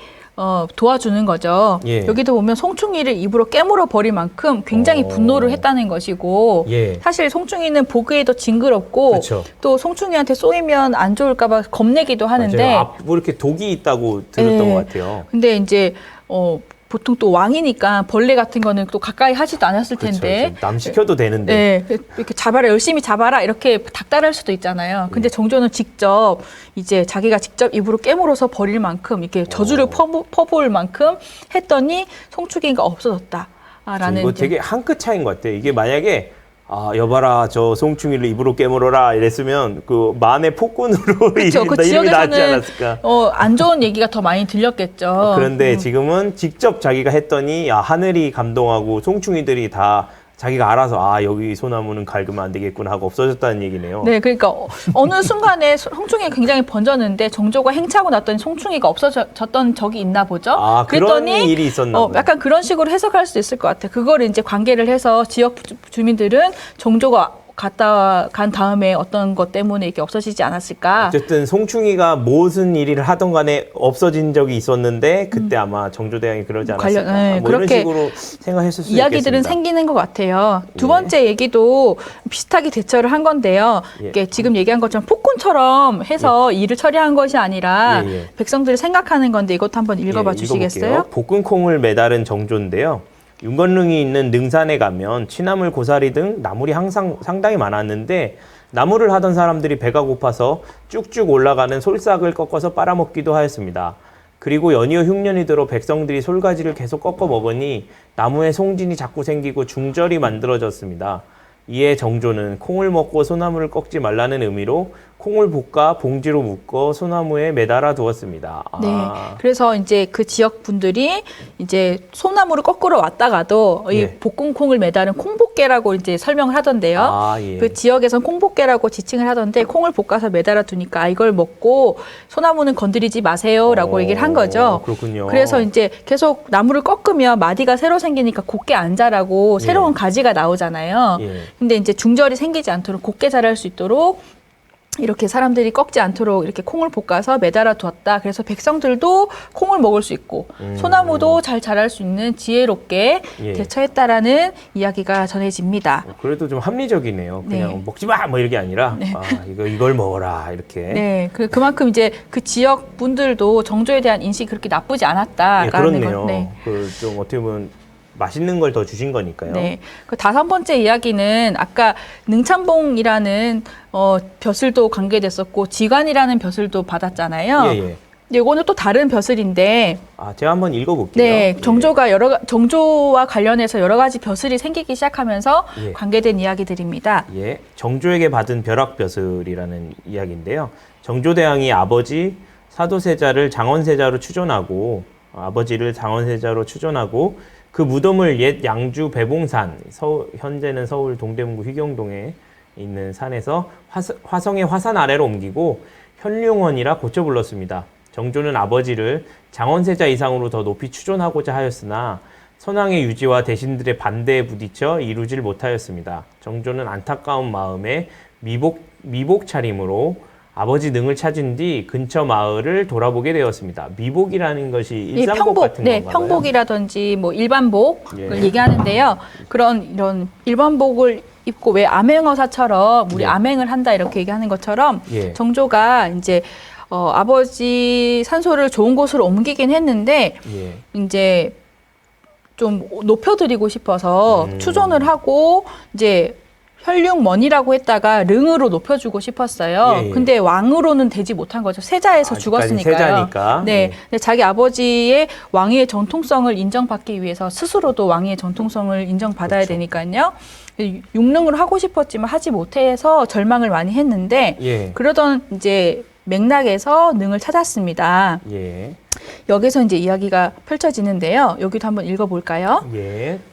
도와주는 거죠. 여기도 보면 송충이를 입으로 깨물어 버릴 만큼 굉장히 분노를 했다는 것이고 사실 송충이는 보기에도 징그럽고 그쵸. 또 송충이한테 쏘이면 안 좋을까 봐 겁내기도 하는데 뭐 이렇게 독이 있다고 들었던 것 같아요. 근데 이제 보통 또 왕이니까 벌레 같은 거는 또 가까이 하지도 않았을 텐데. 그쵸. 남 시켜도 되는데. 네, 이렇게 잡아라, 열심히 잡아라 이렇게 닥달할 수도 있잖아요. 근데 정조는 직접 이제 자기가 직접 입으로 깨물어서 버릴 만큼 이렇게 저주를 퍼부을 만큼 했더니 송충이가 없어졌다라는. 이거 되게 한 끗 차이인 것 같아요. 이게 만약에 여봐라, 저 송충이를 입으로 깨물어라 이랬으면 그 만의 폭군으로 그쵸, 그 이름이 나지 지역에서는 않았을까. 안 좋은 얘기가 더 많이 들렸겠죠. 그런데 지금은 직접 자기가 했더니 하늘이 감동하고 송충이들이 다 자기가 알아서 여기 소나무는 갉으면 안 되겠구나 하고 없어졌다는 얘기네요. 네, 그러니까 어느 순간에 송충이가 굉장히 번졌는데 정조가 행차하고 났더니 송충이가 없어졌던 적이 있나 보죠. 그런 일이 있었나 보네. 약간 그런 식으로 해석할 수도 있을 것 같아요. 그거를 이제 관계를 해서 지역 주민들은 정조가 갔다 간 다음에 어떤 것 때문에 이렇게 없어지지 않았을까. 어쨌든 송충이가 무슨 일을 하던 간에 없어진 적이 있었는데 그때 아마 정조대왕이 그러지 않았을까. 네, 뭐 이런 식으로 생각했을 수 이야기들은 있겠습니다. 생기는 것 같아요. 두 번째 얘기도 비슷하게 대처를 한 건데요. 이게 지금 얘기한 것처럼 폭군처럼 해서 일을 처리한 것이 아니라 백성들이 생각하는 건데 이것도 한번 읽어봐 주시겠어요? 볶은콩을 매달은 정조인데요. 윤건릉이 있는 능산에 가면 취나물, 고사리 등 나물이 항상 상당히 많았는데 나물을 하던 사람들이 배가 고파서 쭉쭉 올라가는 솔싹을 꺾어서 빨아먹기도 하였습니다. 그리고 연이어 흉년이 들어 백성들이 솔가지를 계속 꺾어 먹으니 나무에 송진이 자꾸 생기고 중절이 만들어졌습니다. 이에 정조는 콩을 먹고 소나무를 꺾지 말라는 의미로 콩을 볶아 봉지로 묶어 소나무에 매달아 두었습니다. 네. 그래서 이제 그 지역 분들이 이제 소나무를 거꾸로 왔다가도 이 볶은 콩을 매달은 콩볶개라고 이제 설명을 하던데요. 그 지역에선 콩볶개라고 지칭을 하던데 콩을 볶아서 매달아 두니까 이걸 먹고 소나무는 건드리지 마세요라고 얘기를 한 거죠. 그렇군요. 그래서 이제 계속 나무를 꺾으면 마디가 새로 생기니까 곱게 안 자라고 새로운 가지가 나오잖아요. 근데 이제 중절이 생기지 않도록 곱게 자랄 수 있도록 이렇게 사람들이 꺾지 않도록 이렇게 콩을 볶아서 매달아 두었다. 그래서 백성들도 콩을 먹을 수 있고 소나무도 잘 자랄 수 있는 지혜롭게 대처했다라는 이야기가 전해집니다. 그래도 좀 합리적이네요. 그냥 먹지 마! 뭐 이게 아니라 이걸 먹어라 이렇게. 네, 그만큼 이제 그 지역 분들도 정조에 대한 인식이 그렇게 나쁘지 않았다라는 그렇네요. 걸. 그 좀 어떻게 보면 맛있는 걸 더 주신 거니까요. 네. 그 다섯 번째 이야기는 아까 능참봉이라는 벼슬도 관계됐었고 지관이라는 벼슬도 받았잖아요. 이거는 또 다른 벼슬인데. 제가 한번 읽어볼게요. 네, 정조와 관련해서 여러 가지 벼슬이 생기기 시작하면서 관계된 이야기들입니다. 정조에게 받은 벼락벼슬이라는 이야기인데요. 정조대왕이 아버지 사도세자를 장원세자로 추존하고 아버지를 장원세자로 추존하고 그 무덤을 옛 양주 배봉산, 현재는 서울 동대문구 휘경동에 있는 산에서 화성의 화산 아래로 옮기고 현룡원이라 고쳐 불렀습니다. 정조는 아버지를 장원세자 이상으로 더 높이 추존하고자 하였으나 선왕의 유지와 대신들의 반대에 부딪혀 이루질 못하였습니다. 정조는 안타까운 마음에 미복 차림으로 아버지 능을 찾은 뒤 근처 마을을 돌아보게 되었습니다. 미복이라는 것이 일상복 같은 건가요? 네, 평복이라든지 뭐 일반복을 얘기하는데요. 이런 일반복을 입고 왜 암행어사처럼 우리 암행을 한다 이렇게 얘기하는 것처럼 정조가 이제 아버지 산소를 좋은 곳으로 옮기긴 했는데 이제 좀 높여드리고 싶어서 추존을 하고 이제 현룡원이라고 했다가 릉으로 높여주고 싶었어요. 근데 왕으로는 되지 못한 거죠. 세자에서 죽었으니까요. 세자니까. 네. 근데 자기 아버지의 왕위의 정통성을 인정받기 위해서 스스로도 왕위의 정통성을 인정받아야 되니까요. 육릉을 하고 싶었지만 하지 못해서 절망을 많이 했는데 그러던 이제 맥락에서 능을 찾았습니다. 여기서 이제 이야기가 펼쳐지는데요. 여기도 한번 읽어볼까요?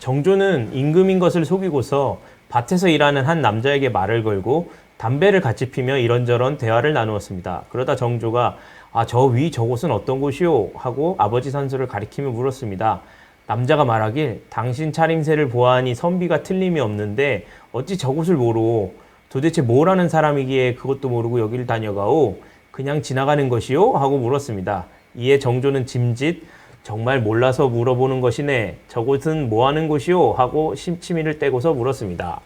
정조는 임금인 것을 속이고서 밭에서 일하는 한 남자에게 말을 걸고 담배를 같이 피며 이런저런 대화를 나누었습니다. 그러다 정조가 저 위 저곳은 어떤 곳이오? 하고 아버지 산소를 가리키며 물었습니다. 남자가 말하길 당신 차림새를 보아하니 선비가 틀림이 없는데 어찌 저곳을 모르오? 도대체 뭘 하는 사람이기에 그것도 모르고 여기를 다녀가오? 그냥 지나가는 것이오? 하고 물었습니다. 이에 정조는 짐짓 정말 몰라서 물어보는 것이네. 저곳은 뭐 하는 곳이오? 하고 심치미를 떼고서 물었습니다.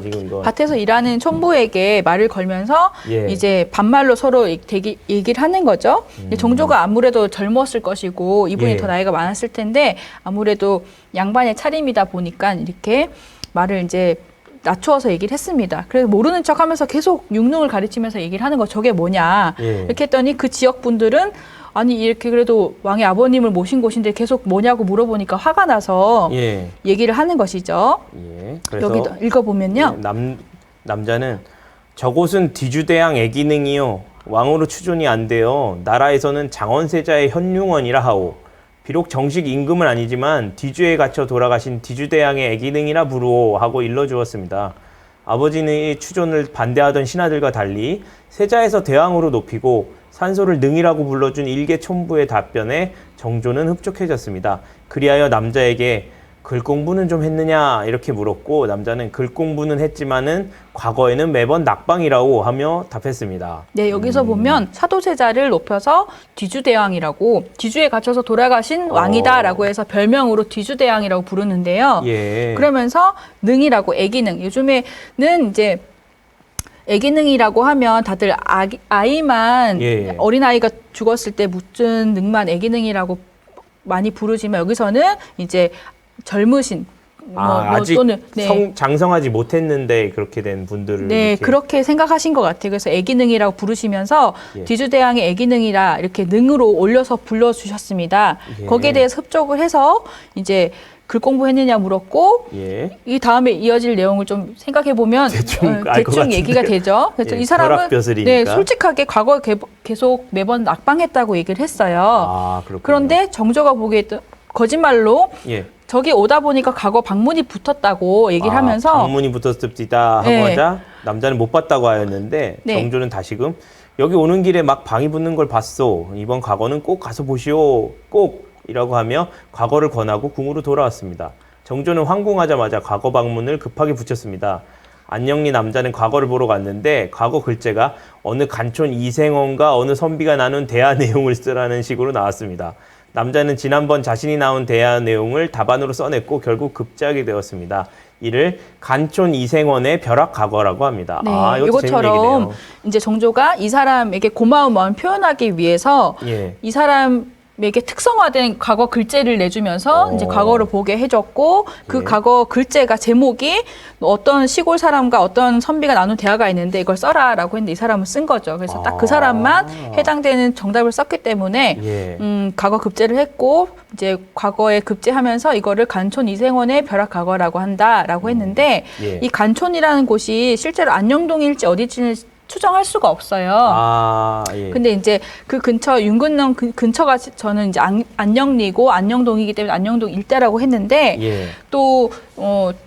지금 이거 밭에서 일하는 촌부에게 말을 걸면서 이제 반말로 서로 얘기를 하는 거죠. 정조가 아무래도 젊었을 것이고 이분이 더 나이가 많았을 텐데 아무래도 양반의 차림이다 보니까 이렇게 말을 이제 낮추어서 얘기를 했습니다. 그래서 모르는 척하면서 계속 육릉을 가르치면서 얘기를 하는 거. 저게 뭐냐? 이렇게 했더니 그 지역 분들은 아니 이렇게 그래도 왕의 아버님을 모신 곳인데 계속 뭐냐고 물어보니까 화가 나서 얘기를 하는 것이죠. 그래서 여기도 읽어보면요. 남자는 저곳은 뒤주대왕 애기능이요. 왕으로 추존이 안 돼요. 나라에서는 장원세자의 현룡원이라 하오. 비록 정식 임금은 아니지만 뒤주에 갇혀 돌아가신 뒤주대왕의 애기능이라 부르오 하고 일러주었습니다. 아버지는 이 추존을 반대하던 신하들과 달리 세자에서 대왕으로 높이고 산소를 능이라고 불러준 일개 촌부의 답변에 정조는 흡족해졌습니다. 그리하여 남자에게 글 공부는 좀 했느냐 이렇게 물었고 남자는 글 공부는 했지만은 과거에는 매번 낙방이라고 하며 답했습니다. 네, 여기서 보면 사도세자를 높여서 뒤주대왕이라고 뒤주에 갇혀서 돌아가신 왕이다라고 해서 별명으로 뒤주대왕이라고 부르는데요. 예. 그러면서 능이라고 애기능. 요즘에는 이제 애기능이라고 하면 다들 아이만 예. 어린아이가 죽었을 때 묻은 능만 애기능이라고 많이 부르지만 여기서는 이제 젊으신 아직 또는 네. 장성하지 못했는데 그렇게 된 분들을 네, 이렇게. 그렇게 생각하신 것 같아요. 그래서 애기능이라고 부르시면서 예. 뒤주대왕의 애기능이라 이렇게 능으로 올려서 불러주셨습니다. 예. 거기에 대해서 흡족을 해서 이제 글 공부했느냐 물었고 예. 이 다음에 이어질 내용을 좀 생각해 보면 대충 얘기가 되죠. 그래서 예, 이 사람은 벼락벼슬이니까. 네, 솔직하게 과거에 계속 매번 낙방했다고 얘기를 했어요. 아, 그렇군요. 그런데 정조가 보기에 거짓말로 예. 저기 오다 보니까 과거 방문이 붙었다고 얘기를 하면서 방문이 붙었습니다 하고 네. 하자 남자는 못 봤다고 하였는데 네. 정조는 다시금 여기 오는 길에 막 방이 붙는 걸 봤소. 이번 과거는 꼭 가서 보시오. 꼭 이라고 하며 과거를 권하고 궁으로 돌아왔습니다. 정조는 황궁하자마자 과거 방문을 급하게 붙였습니다. 안녕리 남자는 과거를 보러 갔는데 과거 글자가 어느 간촌 이생원과 어느 선비가 나눈 대화 내용을 쓰라는 식으로 나왔습니다. 남자는 지난번 자신이 나온 대화 내용을 답안으로 써냈고 결국 급제하게 되었습니다. 이를 간촌 이생원의 벼락과거라고 합니다. 네, 이것도 재밌는 이것처럼 얘기네요. 이제 정조가 이 사람에게 고마운 마음 표현하기 위해서 예. 이 사람에게 특성화된 과거 글재를 내주면서 이제 과거를 보게 해줬고 그 예. 과거 글재가 제목이 어떤 시골 사람과 어떤 선비가 나눈 대화가 있는데 이걸 써라라고 했는데 이 사람은 쓴 거죠. 그래서 딱 그 사람만 해당되는 정답을 썼기 때문에 예. 과거 급제를 했고 이제 과거에 급제하면서 이거를 간촌 이생원의 벼락과거라고 한다라고 했는데 예. 이 간촌이라는 곳이 실제로 안녕동일지 어디지는 추정할 수가 없어요. 예. 근데 이제 그 근처 윤근영 근처가 저는 이제 안녕리고 안녕동이기 때문에 안녕동 일대라고 했는데 예. 또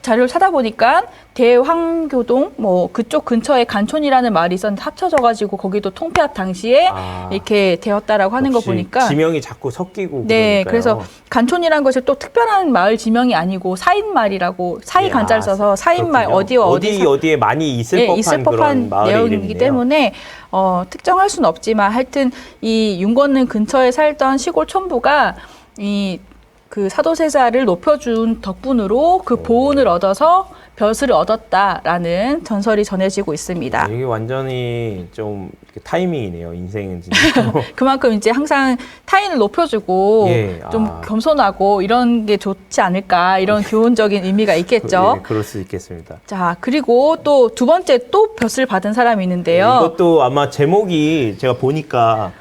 자료를 찾아보니까 대황교동 뭐 그쪽 근처에 간촌이라는 말이 있었는데 합쳐져가지고 거기도 통폐합 당시에 이렇게 되었다라고 하는 거 보니까 지명이 자꾸 섞이고 네, 그러니까요. 그래서 간촌이라는 것이 또 특별한 마을 지명이 아니고 사인말이라고 사이 간자를 써서 사인말 그렇군요. 어디와 어디에 많이 있을 법한, 있을 그런 법한 마을의 내용이기 이름이네요. 때문에 특정할 수는 없지만 하여튼 이 윤건능 근처에 살던 시골 촌부가 그 사도세자를 높여준 덕분으로 그 보은을 얻어서 벼슬을 얻었다라는 전설이 전해지고 있습니다. 이게 완전히 좀 타이밍이네요. 인생은 진짜. 그만큼 이제 항상 타인을 높여주고 예, 좀 겸손하고 이런 게 좋지 않을까 이런 교훈적인 의미가 있겠죠. 예, 그럴 수 있겠습니다. 자, 그리고 또 두 번째 또 벼슬 받은 사람이 있는데요. 이것도 아마 제목이 제가 보니까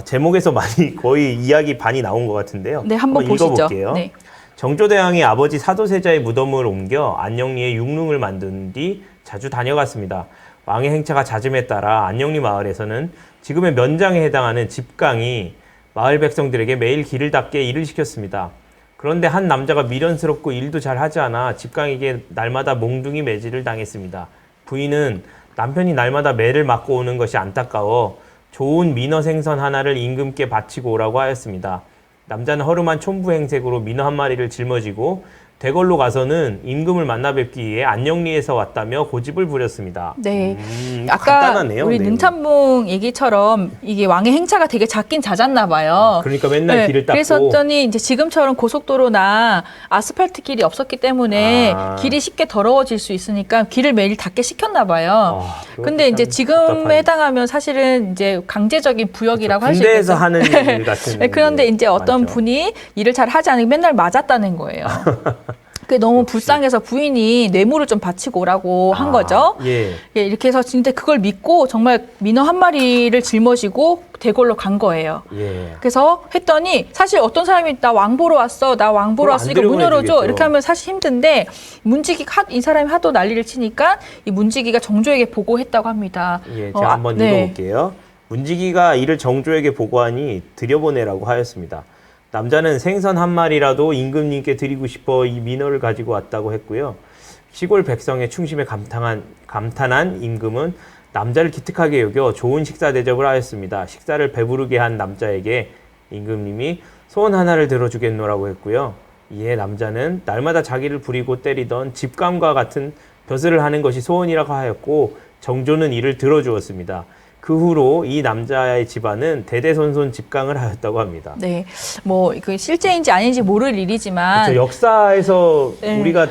제목에서 많이 거의 이야기 반이 나온 것 같은데요. 네, 한번 보시죠. 읽어볼게요. 네. 정조대왕이 아버지 사도세자의 무덤을 옮겨 안녕리에 융릉을 만든 뒤 자주 다녀갔습니다. 왕의 행차가 잦음에 따라 안녕리 마을에서는 지금의 면장에 해당하는 집강이 마을 백성들에게 매일 길을 닦게 일을 시켰습니다. 그런데 한 남자가 미련스럽고 일도 잘 하지 않아 집강에게 날마다 몽둥이 매질을 당했습니다. 부인은 남편이 날마다 매를 맞고 오는 것이 안타까워 좋은 민어 생선 하나를 임금께 바치고 오라고 하였습니다. 남자는 허름한 촌부 행색으로 민어 한 마리를 짊어지고 대궐로 가서는 임금을 만나 뵙기 위해 안녕리에서 왔다며 고집을 부렸습니다. 네, 아까 간단하네요, 우리 내용이. 능참봉 얘기처럼 이게 왕의 행차가 되게 잦긴 잦았나 봐요. 그러니까 맨날 네, 길을 닦고. 그랬었더니 이제 지금처럼 고속도로나 아스팔트 길이 없었기 때문에 길이 쉽게 더러워질 수 있으니까 길을 매일 닦게 시켰나 봐요. 근데 이제 지금에 해당하면 사실은 이제 강제적인 부역이라고 할 수 있겠죠. 군대에서 하는 일 같은. 네, 그런데 이제 어떤 많죠. 분이 일을 잘 하지 않으면 맨날 맞았다는 거예요. 그게 너무 불쌍해서 부인이 뇌물을 좀 바치고 오라고 한 거죠. 예. 예, 이렇게 해서 근데 그걸 믿고 정말 민어 한 마리를 짊어지고 대궐로 간 거예요. 예. 그래서 했더니 사실 어떤 사람이 나 왕 보러 왔어, 나 왕 보러 왔어, 이거 문 열어줘 해주겠죠. 이렇게 하면 사실 힘든데 이 사람이 하도 난리를 치니까 이 문지기가 정조에게 보고했다고 합니다. 예, 제가 한번 읽어볼게요. 문지기가 이를 정조에게 보고하니 들여보내라고 하였습니다. 남자는 생선 한 마리라도 임금님께 드리고 싶어 이 민어를 가지고 왔다고 했고요. 시골 백성의 충심에 감탄한 임금은 남자를 기특하게 여겨 좋은 식사 대접을 하였습니다. 식사를 배부르게 한 남자에게 임금님이 소원 하나를 들어주겠노라고 했고요. 이에 남자는 날마다 자기를 부리고 때리던 집감과 같은 벼슬을 하는 것이 소원이라고 하였고 정조는 이를 들어주었습니다. 그 후로 이 남자의 집안은 대대손손 집강을 하였다고 합니다. 네, 뭐 그 실제인지 아닌지 모를 일이지만 그렇죠. 역사에서 네. 우리가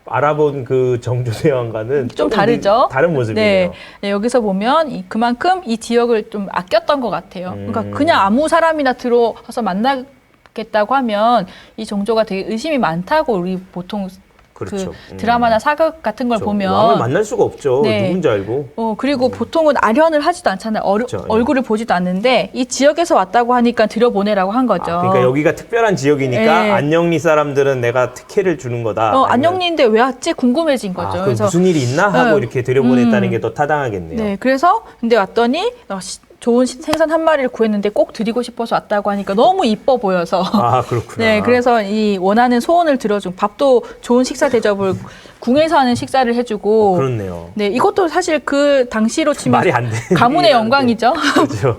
알아본 그 정조대왕과는 좀 다르죠. 다른 모습이에요. 네, 네, 여기서 보면 그만큼 이 지역을 좀 아꼈던 것 같아요. 그러니까 그냥 아무 사람이나 들어와서 만나겠다고 하면 이 정조가 되게 의심이 많다고 우리 보통 그렇죠. 그 드라마나 사극 같은 걸 그렇죠. 보면 왕을 만날 수가 없죠. 네. 누군지 알고. 그리고 보통은 아련을 하지도 않잖아요. 그렇죠. 얼굴을 보지도 않는데 이 지역에서 왔다고 하니까 들여보내라고 한 거죠. 그러니까 여기가 특별한 지역이니까 네. 안녕리 사람들은 내가 특혜를 주는 거다. 안녕리인데 왜 왔지 궁금해진 거죠. 그래서 무슨 일이 있나 하고 네. 이렇게 들여보냈다는 게 더 타당하겠네요. 네, 그래서 근데 왔더니 좋은 생선 한 마리를 구했는데 꼭 드리고 싶어서 왔다고 하니까 너무 이뻐 보여서. 그렇구나. 네, 그래서 이 원하는 소원을 들어준 밥도 좋은 식사 대접을 궁에서 하는 식사를 해주고. 그렇네요. 네, 이것도 사실 그 당시로 치면 말이 안 돼. 가문의 영광이죠. 그렇죠.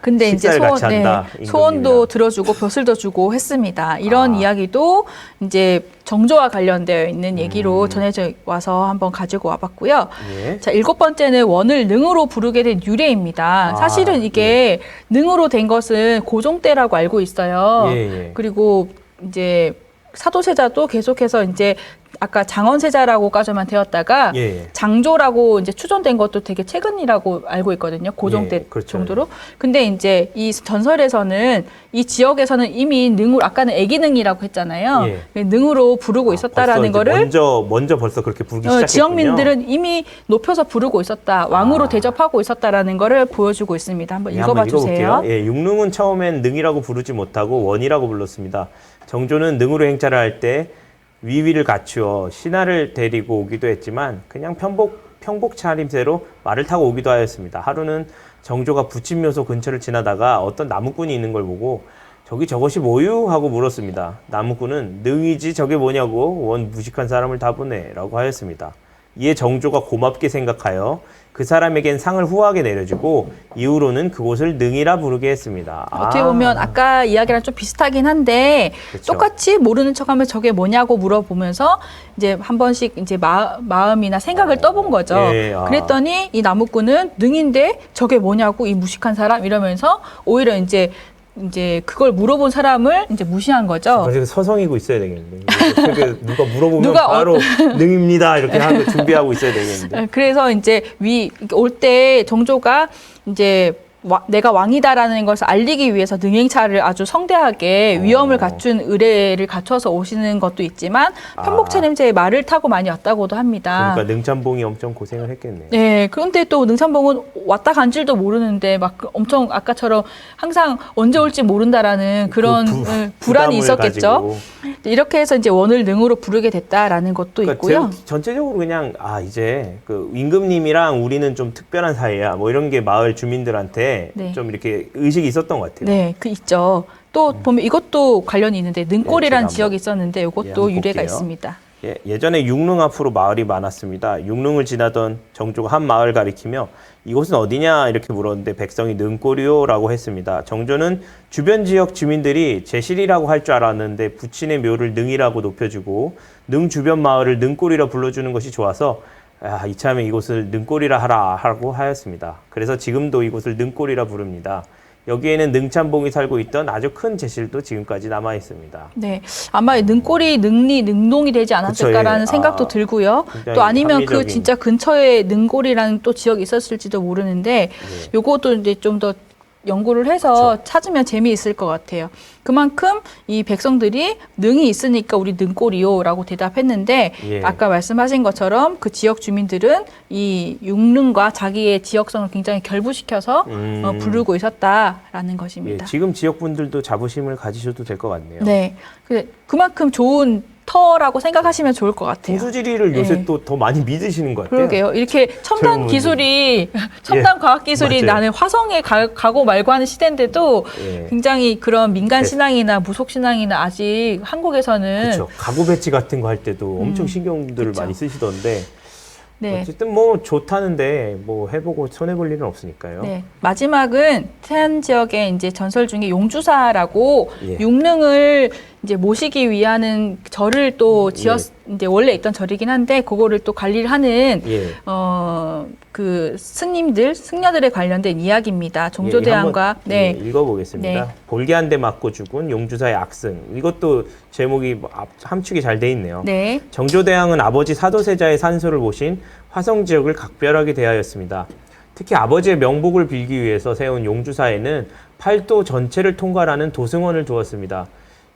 근데 이제 식사를 같이 한다, 소원도 임금님이랑. 들어주고 벼슬도 주고 했습니다. 이런 이야기도 이제 정조와 관련되어 있는 얘기로 전해져 와서 한번 가지고 와봤고요. 예. 자, 7번째는 원을 능으로 부르게 된 유래입니다. 사실은 이게 능으로 된 것은 고종 때라고 알고 있어요. 예. 그리고 이제 사도세자도 계속해서 이제 아까 장원세자라고까지만 되었다가 예. 장조라고 이제 추존된 것도 되게 최근이라고 알고 있거든요. 고종 때 그렇죠. 정도로. 근데 이제 이 전설에서는 이 지역에서는 이미 능으로 아까는 애기능이라고 했잖아요. 능으로 부르고 있었다라는 거를 먼저 벌써 그렇게 부르기 시작했군요. 지역민들은 이미 높여서 부르고 있었다. 왕으로 대접하고 있었다라는 거를 보여주고 있습니다. 한번 읽어봐 주세요. 예, 육릉은 처음엔 능이라고 부르지 못하고 원이라고 불렀습니다. 정조는 능으로 행차를 할 때 위위를 갖추어 신하를 데리고 오기도 했지만 그냥 평복 차림새로 말을 타고 오기도 하였습니다. 하루는 정조가 부친묘소 근처를 지나다가 어떤 나무꾼이 있는 걸 보고 저것이 뭐유? 하고 물었습니다. 나무꾼은 능이지 저게 뭐냐고 원 무식한 사람을 다 보내 라고 하였습니다. 이에 정조가 고맙게 생각하여 그 사람에겐 상을 후하게 내려주고 이후로는 그곳을 능이라 부르게 했습니다. 어떻게 보면 아까 이야기랑 좀 비슷하긴 한데 그렇죠. 똑같이 모르는 척하면 저게 뭐냐고 물어보면서 이제 한 번씩 이제 마음이나 생각을 떠본 거죠. 그랬더니 이 나무꾼은 능인데 저게 뭐냐고 이 무식한 사람 이러면서 오히려 이제 그걸 물어본 사람을 이제 무시한 거죠. 지금 서성이고 있어야 되겠는데. 누가 물어보면 바로 능입니다. 이렇게 하고 준비하고 있어야 되겠는데. 그래서 이제 올 때 정조가 이제 내가 왕이다라는 것을 알리기 위해서 능행차를 아주 성대하게 위엄을 갖춘 의례를 갖춰서 오시는 것도 있지만 편복차림새의 말을 타고 많이 왔다고도 합니다. 그러니까 능참봉이 엄청 고생을 했겠네요. 네, 그런데 또 능참봉은 왔다 간 줄도 모르는데 막 엄청 아까처럼 항상 언제 올지 모른다라는 그런 불안이 있었겠죠. 가지고. 이렇게 해서 이제 원을 능으로 부르게 됐다라는 것도 있고요. 전체적으로 그냥 이제 그 임금님이랑 우리는 좀 특별한 사이야. 뭐 이런 게 마을 주민들한테 좀 이렇게 의식이 있었던 것 같아요. 네, 있죠. 또 보면 이것도 관련이 있는데 능골이라는 지역이 있었는데 이것도 유래가 있습니다. 예전에 육릉 앞으로 마을이 많았습니다. 육릉을 지나던 정조가 한 마을 가리키며 이곳은 어디냐 이렇게 물었는데 백성이 능골이요라고 했습니다. 정조는 주변 지역 주민들이 제실이라고 할 줄 알았는데 부친의 묘를 능이라고 높여주고 능 주변 마을을 능골이라 불러주는 것이 좋아서 이참에 이곳을 능골이라 하라 하고 하였습니다. 그래서 지금도 이곳을 능골이라 부릅니다. 여기에는 능참봉이 살고 있던 아주 큰 제실도 지금까지 남아 있습니다. 네, 아마 능골이 능농이 되지 않았을까라는 생각도 들고요. 또 아니면 그 진짜 근처에 능골이라는 또 지역이 있었을지도 모르는데 요것도 이제 좀 더 연구를 해서 찾으면 재미있을 것 같아요. 그만큼 이 백성들이 능이 있으니까 우리 능골이요라고 대답했는데 아까 말씀하신 것처럼 그 지역 주민들은 이 육릉과 자기의 지역성을 굉장히 결부시켜서 부르고 있었다라는 것입니다. 지금 지역 분들도 자부심을 가지셔도 될 것 같네요. 네, 그만큼 좋은 터라고 생각하시면 좋을 것 같아요. 풍수지리를 요새 예. 또 더 많이 믿으시는 것 같아요. 그러게요. 이렇게 첨단 젊은 기술이, 첨단 예, 과학 기술이 맞아요. 나는 화성에 가고 말고 하는 시대인데도 예. 굉장히 그런 민간 네. 신앙이나 무속 신앙이나 아직 한국에서는 그렇죠. 가구 배치 같은 거 할 때도 엄청 신경들을 그쵸. 많이 쓰시던데 네. 어쨌든 뭐 좋다는데 뭐 해보고 손해 볼 일은 없으니까요. 네. 마지막은 태안 지역의 이제 전설 중에 용주사라고 예. 육능을 이제 모시기 위한 절을 또 이제 원래 있던 절이긴 한데 그거를 또 관리를 하는 예. 그 스님들, 승려들에 관련된 이야기입니다. 정조대왕과 예, 읽어보겠습니다. 네. 볼기 한 대 맞고 죽은 용주사의 악승. 이것도 제목이 뭐 함축이 잘 돼 있네요. 네. 정조대왕은 아버지 사도세자의 산소를 모신 화성 지역을 각별하게 대하였습니다. 특히 아버지의 명복을 빌기 위해서 세운 용주사에는 팔도 전체를 통과하는 도승원을 두었습니다.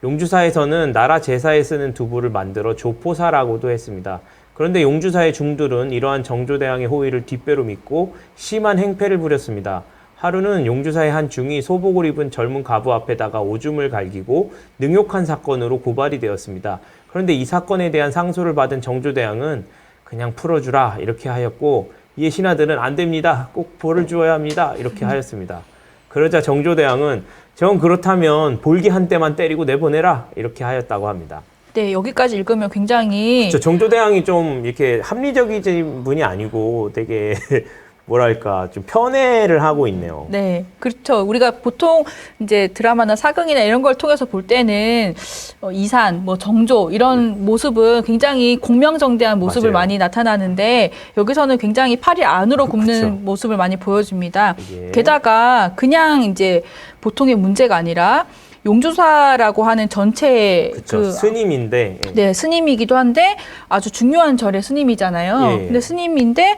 용주사에서는 나라 제사에 쓰는 두부를 만들어 조포사라고도 했습니다. 그런데 용주사의 중들은 이러한 정조대왕의 호의를 뒷배로 믿고 심한 행패를 부렸습니다. 하루는 용주사의 한 중이 소복을 입은 젊은 가부 앞에다가 오줌을 갈기고 능욕한 사건으로 고발이 되었습니다. 그런데 이 사건에 대한 상소를 받은 정조대왕은 그냥 풀어주라 이렇게 하였고 이에 신하들은 안 됩니다. 꼭 벌을 주어야 합니다. 이렇게 하였습니다. 그러자 정조대왕은 정 그렇다면 볼기 한 대만 때리고 내보내라 이렇게 하였다고 합니다. 네, 여기까지 읽으면 굉장히 정조대왕이 좀 이렇게 합리적인 분이 아니고 되게 뭐랄까 좀 편애를 하고 있네요. 네, 그렇죠. 우리가 보통 이제 드라마나 사극이나 이런 걸 통해서 볼 때는 이산, 뭐 정조 이런 모습은 굉장히 공명정대한 모습을 맞아요. 많이 나타나는데 여기서는 굉장히 팔이 안으로 굽는 그쵸. 모습을 많이 보여줍니다. 예. 게다가 그냥 이제 보통의 문제가 아니라 용주사라고 하는 전체의 그쵸. 스님인데 예. 네, 스님이기도 한데 아주 중요한 절의 스님이잖아요. 예. 근데 스님인데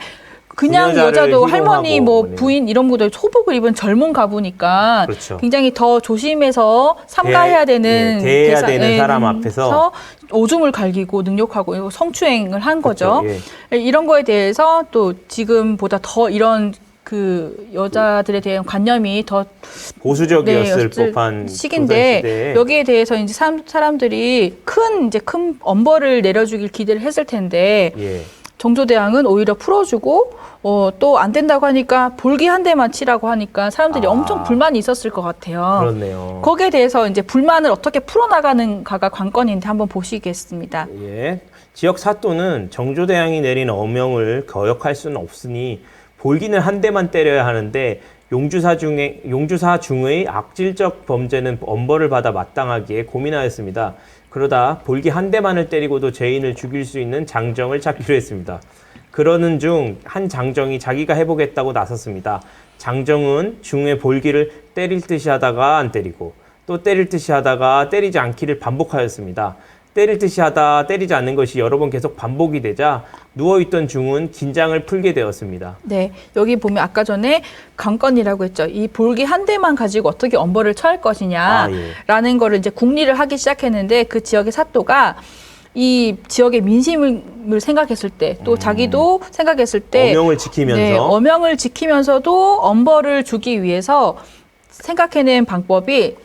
그냥 부녀자를 여자도 할머니, 희롱하고 뭐 뭐네요. 부인 이런 분들 소복을 입은 젊은 가부니까 그렇죠. 굉장히 더 조심해서 삼가해야 되는 대해야 되는 사람 앞에서 오줌을 갈기고 능욕하고 성추행을 한 거죠. 그렇죠. 이런 거에 대해서 또 지금보다 더 이런 그 여자들에 대한 관념이 더 보수적이었을 네, 법한 시기인데 조선시대에 여기에 대해서 이제 사람들이 큰 엄벌을 내려주길 기대를 했을 텐데 예. 정조대왕은 오히려 풀어주고 또 안 된다고 하니까 볼기 한 대만 치라고 하니까 사람들이 엄청 불만이 있었을 것 같아요. 그렇네요. 거기에 대해서 이제 불만을 어떻게 풀어나가는가가 관건인데 한번 보시겠습니다. 예. 지역 사또는 정조대왕이 내린 어명을 거역할 수는 없으니 볼기는 한 대만 때려야 하는데 용주사 중의 악질적 범죄는 엄벌을 받아 마땅하기에 고민하였습니다. 그러다 볼기 한 대만을 때리고도 죄인을 죽일 수 있는 장정을 찾기로 했습니다. 그러는 중 한 장정이 자기가 해보겠다고 나섰습니다. 장정은 중의 볼기를 때릴 듯이 하다가 안 때리고 또 때릴 듯이 하다가 때리지 않기를 반복하였습니다. 때릴 듯이 하다 때리지 않는 것이 여러 번 계속 반복이 되자 누워있던 중은 긴장을 풀게 되었습니다. 네, 여기 보면 아까 전에 관건이라고 했죠. 이 볼기 한 대만 가지고 어떻게 엄벌을 처할 것이냐라는 거를 이제 궁리를 하기 시작했는데 그 지역의 사또가 이 지역의 민심을 생각했을 때 또 자기도 생각했을 때 어명을 지키면서 네, 어명을 지키면서도 엄벌을 주기 위해서 생각해낸 방법이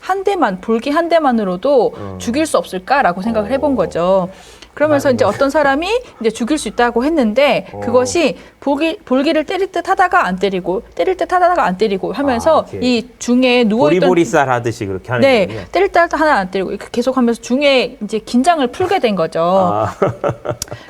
볼기 한 대만으로도 죽일 수 없을까라고 생각을 해본 거죠. 그러면서 이제 어떤 사람이 이제 죽일 수 있다고 했는데 그것이 볼기를 때릴 듯 하다가 안 때리고 때릴 듯 하다가 안 때리고 하면서 이 중에 누워있던 보리보리쌀 하듯이 그렇게 하는 네, 거군요. 때릴 듯 하나 안 때리고 이렇게 계속하면서 중에 이제 긴장을 풀게 된 거죠.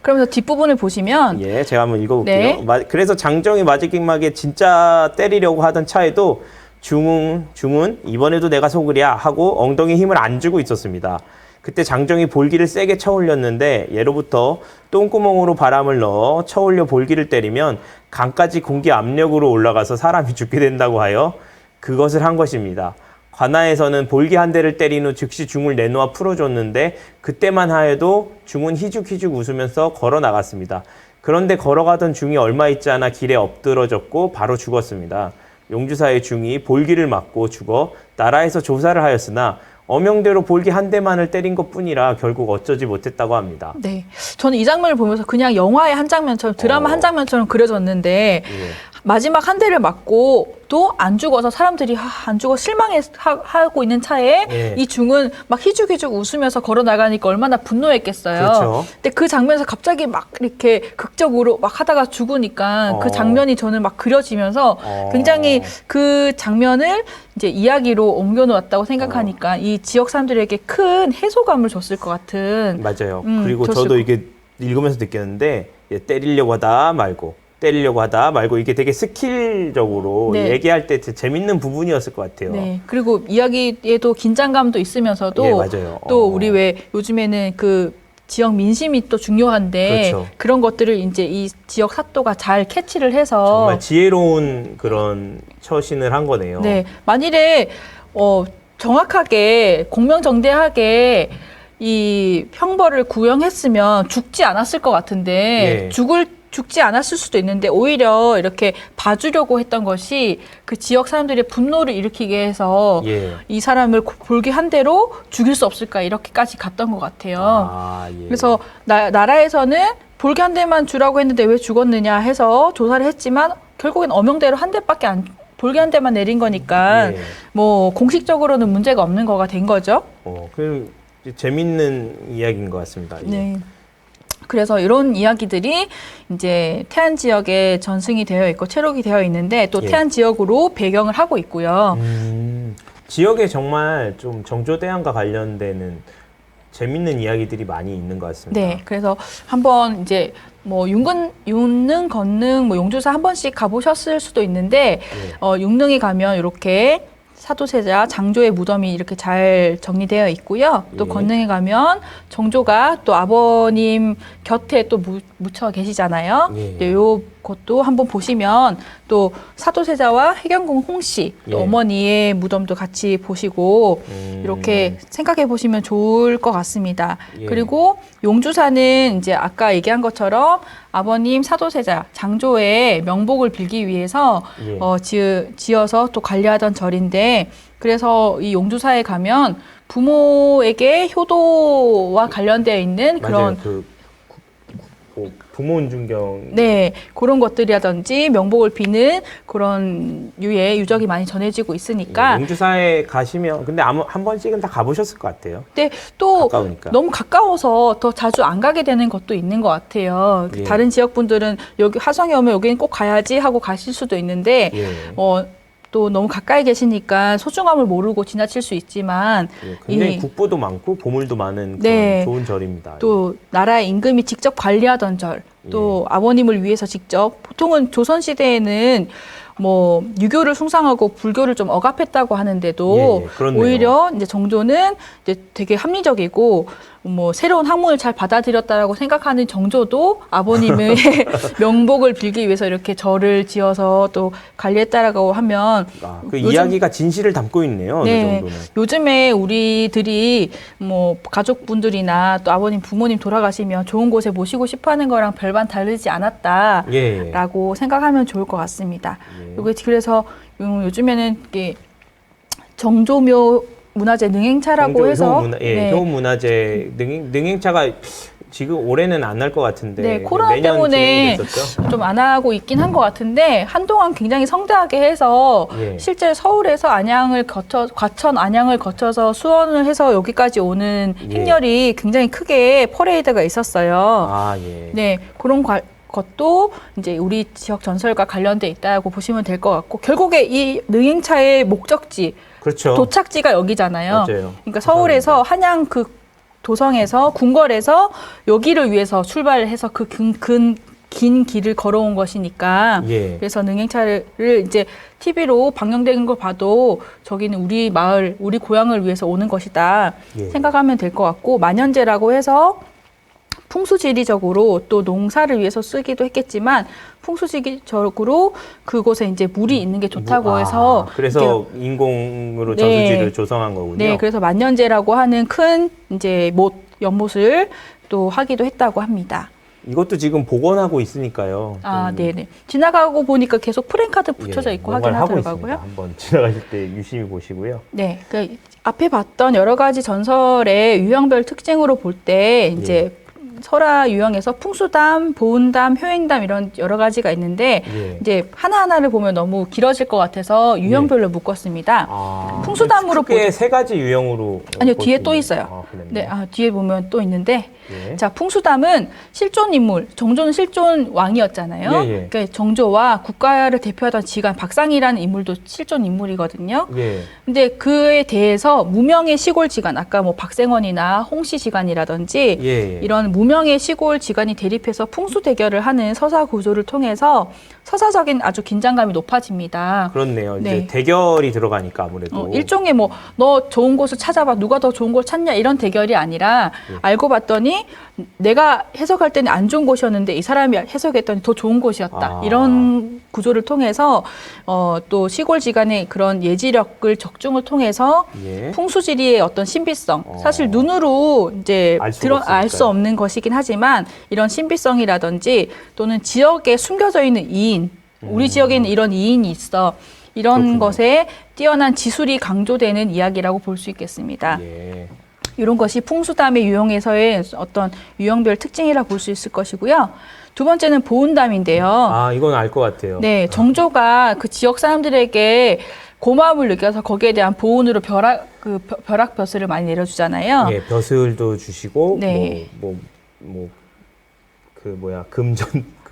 그러면서 뒷부분을 보시면 예, 제가 한번 읽어볼게요. 네. 그래서 장정이 마지막에 진짜 때리려고 하던 차에도 중은 이번에도 내가 속으랴 하고 엉덩이에 힘을 안 주고 있었습니다. 그때 장정이 볼기를 세게 쳐올렸는데 예로부터 똥구멍으로 바람을 넣어 쳐올려 볼기를 때리면 강까지 공기 압력으로 올라가서 사람이 죽게 된다고 하여 그것을 한 것입니다. 관아에서는 볼기 한 대를 때린 후 즉시 중을 내놓아 풀어줬는데 그때만 하여도 중은 희죽희죽 웃으면서 걸어 나갔습니다. 그런데 걸어가던 중이 얼마 있지 않아 길에 엎드러졌고 바로 죽었습니다. 용주사의 중이 볼기를 맞고 죽어 나라에서 조사를 하였으나 어명대로 볼기 한 대만을 때린 것뿐이라 결국 어쩌지 못했다고 합니다. 네, 저는 이 장면을 보면서 그냥 영화의 한 장면처럼 드라마 한 장면처럼 그려졌는데 마지막 한 대를 맞고 또 안 죽어서 사람들이 안 죽어 실망하고 있는 차에 예. 이 중은 막 희죽희죽 웃으면서 걸어 나가니까 얼마나 분노했겠어요. 그렇죠. 근데 그 장면에서 갑자기 막 이렇게 극적으로 막 하다가 죽으니까 그 장면이 저는 막 그려지면서 굉장히 그 장면을 이제 이야기로 옮겨놓았다고 생각하니까 이 지역 사람들에게 큰 해소감을 줬을 것 같은. 맞아요. 그리고 저도 이게 읽으면서 느꼈는데 때리려고 하다 말고 이게 되게 스킬적으로 네. 얘기할 때 재밌는 부분이었을 것 같아요. 네. 그리고 이야기에도 긴장감도 있으면서도 예, 맞아요. 또 우리 왜 요즘에는 그 지역 민심이 또 중요한데 그렇죠. 그런 것들을 이제 이 지역 사또가 잘 캐치를 해서 정말 지혜로운 그런 처신을 한 거네요. 네. 만일에 정확하게 공명정대하게 이 형벌을 구형했으면 죽지 않았을 것 같은데 예. 죽지 않았을 수도 있는데 오히려 이렇게 봐주려고 했던 것이 그 지역 사람들의 분노를 일으키게 해서 예. 이 사람을 볼기 한 대로 죽일 수 없을까 이렇게까지 갔던 것 같아요. 예. 그래서 나라에서는 볼기 한 대만 주라고 했는데 왜 죽었느냐 해서 조사를 했지만 결국엔 엄영대로 한 대밖에 볼기 한 대만 내린 거니까 뭐 공식적으로는 문제가 없는 거가 된 거죠. 그 재밌는 이야기인 것 같습니다. 네. 그래서 이런 이야기들이 이제 태안 지역에 전승이 되어 있고 채록이 되어 있는데 또 태안 지역으로 배경을 하고 있고요. 지역에 정말 좀 정조대왕과 관련되는 재밌는 이야기들이 많이 있는 것 같습니다. 네, 그래서 한번 이제 뭐 윤능, 건능, 뭐 용주사 한 번씩 가보셨을 수도 있는데 윤능에 가면 이렇게 사도세자 장조의 무덤이 이렇게 잘 정리되어 있고요. 또 건능에 가면 정조가 또 아버님 곁에 또 묻혀 계시잖아요. 네, 요것도 한번 보시면 또 사도세자와 해경궁 홍씨 또 어머니의 무덤도 같이 보시고 이렇게 생각해 보시면 좋을 것 같습니다. 그리고 용주사는 이제 아까 얘기한 것처럼 아버님 사도세자 장조의 명복을 빌기 위해서 지어서 또 관리하던 절인데 그래서 이 용주사에 가면 부모에게 효도와 관련되어 있는 그런 부모 운중경 네 그런 것들이라든지 명복을 비는 그런 유적이 많이 전해지고 있으니까 용주사에 가시면 근데 한 번씩은 다 가보셨을 것 같아요. 근데 또 가까우니까. 너무 가까워서 더 자주 안 가게 되는 것도 있는 것 같아요. 다른 지역 분들은 여기 화성에 오면 여기는 꼭 가야지 하고 가실 수도 있는데 또 너무 가까이 계시니까 소중함을 모르고 지나칠 수 있지만 굉장히 국보도 많고 보물도 많은 그런 좋은 절입니다. 또 나라의 임금이 직접 관리하던 절, 또 아버님을 위해서 직접 보통은 조선시대에는 뭐 유교를 숭상하고 불교를 좀 억압했다고 하는데도 오히려 이제 정조는 이제 되게 합리적이고 뭐 새로운 학문을 잘 받아들였다라고 생각하는 정조도 아버님의 명복을 빌기 위해서 이렇게 절을 지어서 또 관리했다라고 하면 그 이야기가 진실을 담고 있네요. 네, 어느 정도는. 요즘에 우리들이 뭐 가족분들이나 또 아버님 부모님 돌아가시면 좋은 곳에 모시고 싶어하는 거랑 별반 다르지 않았다라고 생각하면 좋을 것 같습니다. 그래서 요즘에는 이게 정조묘 문화재 능행차라고 해서 효문화재 능행차가 지금 올해는 안 날 것 같은데 코로나 때문에 좀 안 하고 있긴 한 것 같은데 한동안 굉장히 성대하게 해서 실제 서울에서 과천 안양을 거쳐서 수원을 해서 여기까지 오는 행렬이 굉장히 크게 퍼레이드가 있었어요. 네, 그런 것도 이제 우리 지역 전설과 관련돼 있다고 보시면 될 것 같고 결국에 이 능행차의 목적지 도착지가 여기잖아요. 맞아요. 그러니까 서울에서 한양 그 도성에서 궁궐에서 여기를 위해서 출발을 해서 그 긴 길을 걸어온 것이니까 그래서 능행차를 이제 TV로 방영되는 걸 봐도 저기는 우리 마을, 우리 고향을 위해서 오는 것이다 생각하면 될 것 같고 만연제라고 해서 풍수지리적으로 또 농사를 위해서 쓰기도 했겠지만 풍수지리적으로 그곳에 이제 물이 있는 게 좋다고 해서 그래서 인공으로 저수지를 조성한 거군요. 네, 그래서 만년제라고 하는 큰 이제 연못을 또 하기도 했다고 합니다. 이것도 지금 복원하고 있으니까요. 네네. 지나가고 보니까 계속 프랜카드 붙여져 있고 하긴 하더라고요. 한번 지나가실 때 유심히 보시고요. 네, 그 앞에 봤던 여러 가지 전설의 유형별 특징으로 볼 때 이제 설화 유형에서 풍수담, 보은담, 효행담 이런 여러 가지가 있는데 예. 이제 하나하나를 보면 너무 길어질 것 같아서 유형별로 묶었습니다. 풍수담으로 크게 세 가지 유형으로 아니요, 뒤에 또 있어요. 네, 뒤에 보면 또 있는데 예. 자, 풍수담은 실존 인물, 정조는 실존 왕이었잖아요. 예, 예. 그러니까 정조와 국가를 대표하던 지간 박상이라는 인물도 실존 인물이거든요. 예. 근데 그에 대해서 무명의 시골 지간, 아까 뭐 박생원이나 홍씨 지간이라든지 예. 이런 무명의 시골 지간이 대립해서 풍수 대결을 하는 서사 구조를 통해서 서사적인 아주 긴장감이 높아집니다. 그렇네요. 네. 이제 대결이 들어가니까 아무래도 일종의 뭐 너 좋은 곳을 찾아봐, 누가 더 좋은 곳 찾냐 이런 대결이 아니라 예. 알고 봤더니 내가 해석할 때는 안 좋은 곳이었는데 이 사람이 해석했더니 더 좋은 곳이었다. 이런 구조를 통해서 또 시골 지간의 그런 예지력을 적중을 통해서 예. 풍수지리의 어떤 신비성, 사실 눈으로 이제 알 수 없는 것이긴 하지만 이런 신비성이라든지 또는 지역에 숨겨져 있는 이인, 우리 지역에는 이런 이인이 있어. 이런 그렇군요. 것에 뛰어난 지술이 강조되는 이야기라고 볼 수 있겠습니다. 예. 이런 것이 풍수담의 유형에서의 어떤 유형별 특징이라 볼 수 있을 것이고요. 두 번째는 보은담인데요. 이건 알 것 같아요. 네, 정조가 그 지역 사람들에게 고마움을 느껴서 거기에 대한 보은으로 벼락벼슬을 많이 내려주잖아요. 예, 벼슬도 주시고 네.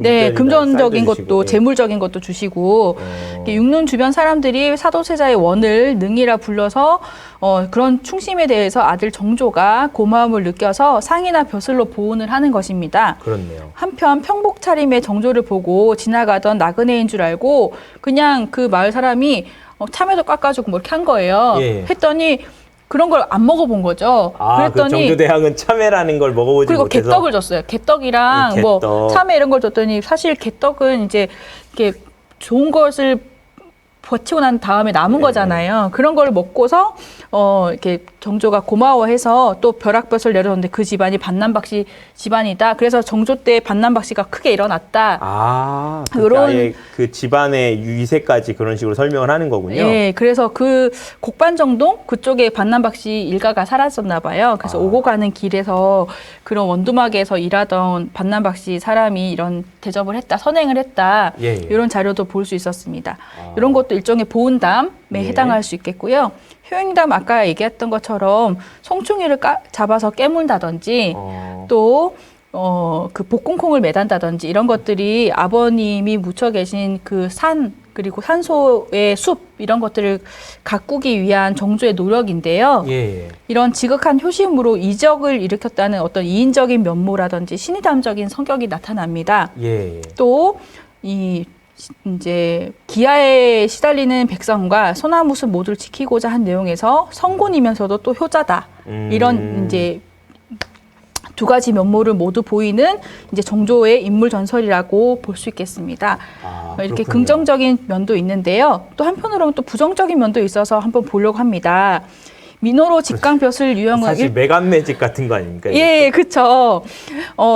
네, 금전적인 것도 재물적인 것도 주시고 육론 주변 사람들이 사도세자의 원을 능이라 불러서 그런 충심에 대해서 아들 정조가 고마움을 느껴서 상이나 벼슬로 보은을 하는 것입니다. 그렇네요. 한편 평복 차림의 정조를 보고 지나가던 나그네인 줄 알고 그냥 그 마을 사람이 참외도 깎아주고 뭐 이렇게 한 거예요. 예. 했더니 그런 걸 안 먹어본 거죠. 그랬더니 그 정조대왕은 참외라는 걸 먹어보지 그리고 못해서 개떡을 줬어요. 개떡이랑 개떡. 뭐 참외 이런 걸 줬더니 사실 개떡은 이제 이렇게 좋은 것을 버티고 난 다음에 남은 거잖아요. 그런 걸 먹고서 이렇게 정조가 고마워해서 또 벼락볕을 내려줬는데 그 집안이 반남박씨 집안이다. 그래서 정조 때 반남박씨가 크게 일어났다. 아예 그 집안의 위세까지 그런 식으로 설명을 하는 거군요. 예, 그래서 그 곡반정동 그쪽에 반남박씨 일가가 살았었나 봐요. 그래서 오고 가는 길에서 그런 원두막에서 일하던 반남박씨 사람이 이런 대접을 했다, 선행을 했다. 예. 이런 자료도 볼 수 있었습니다. 이런 것도 일종의 보은담에 해당할 수 있겠고요. 효행담 아까 얘기했던 것처럼 송충이를 잡아서 깨문다든지 또 그 복궁콩을 매단다든지 이런 것들이 아버님이 묻혀 계신 그 산 그리고 산소의 숲 이런 것들을 가꾸기 위한 정조의 노력인데요. 예. 이런 지극한 효심으로 이적을 일으켰다는 어떤 이인적인 면모라든지 신의담적인 성격이 나타납니다. 예. 또 이제 기아에 시달리는 백성과 소나무숲 모두를 지키고자 한 내용에서 성곤이면서도 또 효자다. 이런 이제 두 가지 면모를 모두 보이는 이제 정조의 인물 전설이라고 볼 수 있겠습니다. 이렇게 그렇군요. 긍정적인 면도 있는데요. 또 한편으로는 또 부정적인 면도 있어서 한번 보려고 합니다. 민호로 직강벼슬 유형은 사실 매간매직 같은 거 아닙니까? 예, 그렇죠.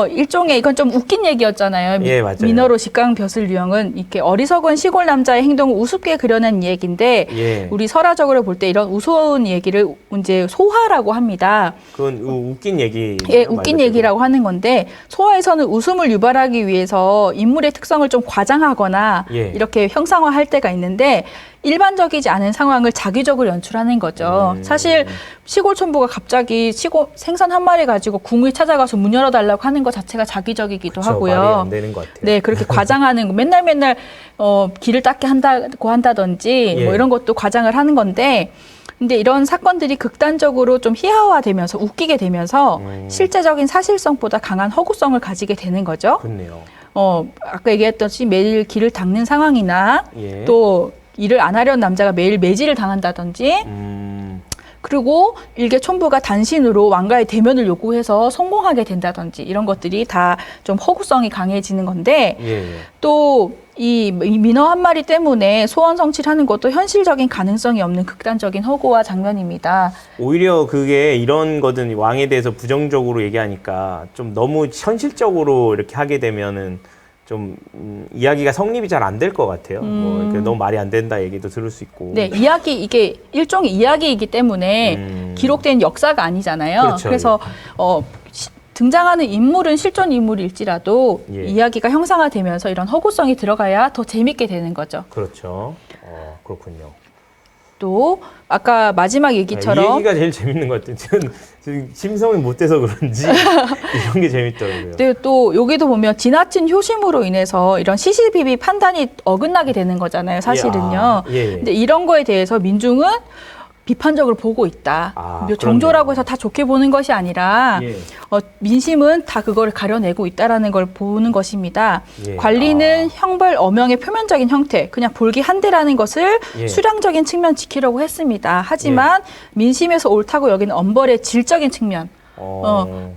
일종의 이건 좀 웃긴 얘기였잖아요. 예, 맞아요. 민호로 직강벼슬 유형은 이렇게 어리석은 시골 남자의 행동을 우습게 그려낸 얘기인데 예. 우리 설화적으로 볼 때 이런 우스운 얘기를 이제 소화라고 합니다. 그건 웃긴 얘기. 예, 웃긴 얘기라고 하는 건데 소화에서는 웃음을 유발하기 위해서 인물의 특성을 좀 과장하거나 예. 이렇게 형상화할 때가 있는데 일반적이지 않은 상황을 자기적으로 연출하는 거죠. 사실 시골 촌부가 갑자기 생선 한 마리 가지고 궁을 찾아가서 문 열어달라고 하는 것 자체가 자기적이기도 하고요. 말이 안 되는 것 같아요. 네, 그렇게 과장하는 거 맨날 길을 닦게 한다든지 예. 뭐 이런 것도 과장을 하는 건데 근데 이런 사건들이 극단적으로 좀 희화화되면서 웃기게 되면서 실제적인 사실성보다 강한 허구성을 가지게 되는 거죠. 그렇네요. 아까 얘기했듯이 매일 길을 닦는 상황이나 예. 또 일을 안 하려는 남자가 매일 매질을 당한다든지 그리고 일개 촌부가 단신으로 왕가의 대면을 요구해서 성공하게 된다든지 이런 것들이 다 좀 허구성이 강해지는 건데 예. 또 이 민어 한 마리 때문에 소원 성취하는 것도 현실적인 가능성이 없는 극단적인 허구와 장면입니다. 오히려 그게 이런 거든 왕에 대해서 부정적으로 얘기하니까 좀 너무 현실적으로 이렇게 하게 되면은 좀 이야기가 성립이 잘 안 될 것 같아요. 뭐 이렇게 너무 말이 안 된다 얘기도 들을 수 있고. 네, 이게 일종의 이야기이기 때문에 기록된 역사가 아니잖아요. 그렇죠. 그래서 등장하는 인물은 실존 인물일지라도 예. 이야기가 형상화되면서 이런 허구성이 들어가야 더 재밌게 되는 거죠. 그렇죠. 그렇군요. 또 아까 마지막 얘기처럼 이 얘기가 제일 재밌는 것 같아요. 지금 심성이 못 돼서 그런지 이런 게 재밌더라고요. 네, 또 여기도 보면 지나친 효심으로 인해서 이런 시시비비 판단이 어긋나게 되는 거잖아요, 사실은요. 예. 근데 이런 거에 대해서 민중은 비판적으로 보고 있다. 정조라고 해서 다 좋게 보는 것이 아니라 예. 민심은 다 그걸 가려내고 있다라는 걸 보는 것입니다. 예. 관리는 형벌 엄형의 표면적인 형태, 그냥 볼기 한 대라는 것을 예. 수량적인 측면 지키려고 했습니다. 하지만 민심에서 옳다고 여기는 엄벌의 질적인 측면,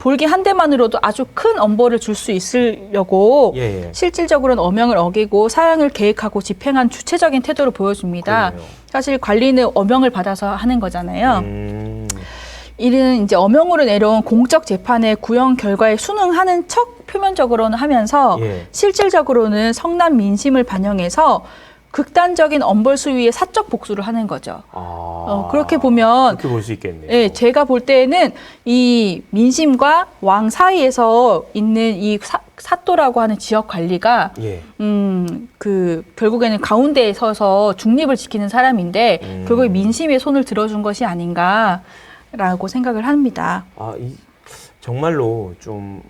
볼기 한 대만으로도 아주 큰 엄벌을 줄 수 있으려고 예. 실질적으로는 엄형을 어기고 사형을 계획하고 집행한 주체적인 태도를 보여줍니다. 그러네요. 사실 관리는 엄형을 받아서 하는 거잖아요. 이는 이제 엄형으로 내려온 공적 재판의 구형 결과에 순응하는 척 표면적으로는 하면서 예. 실질적으로는 성난 민심을 반영해서 극단적인 엄벌 수위의 사적 복수를 하는 거죠. 그렇게 보면 그렇게 볼 수 있겠네요. 예, 제가 볼 때는 이 민심과 왕 사이에서 있는 이 사또라고 하는 지역 관리가 예. 결국에는 가운데에 서서 중립을 지키는 사람인데 결국에 민심의 손을 들어준 것이 아닌가라고 생각을 합니다. 정말로 좀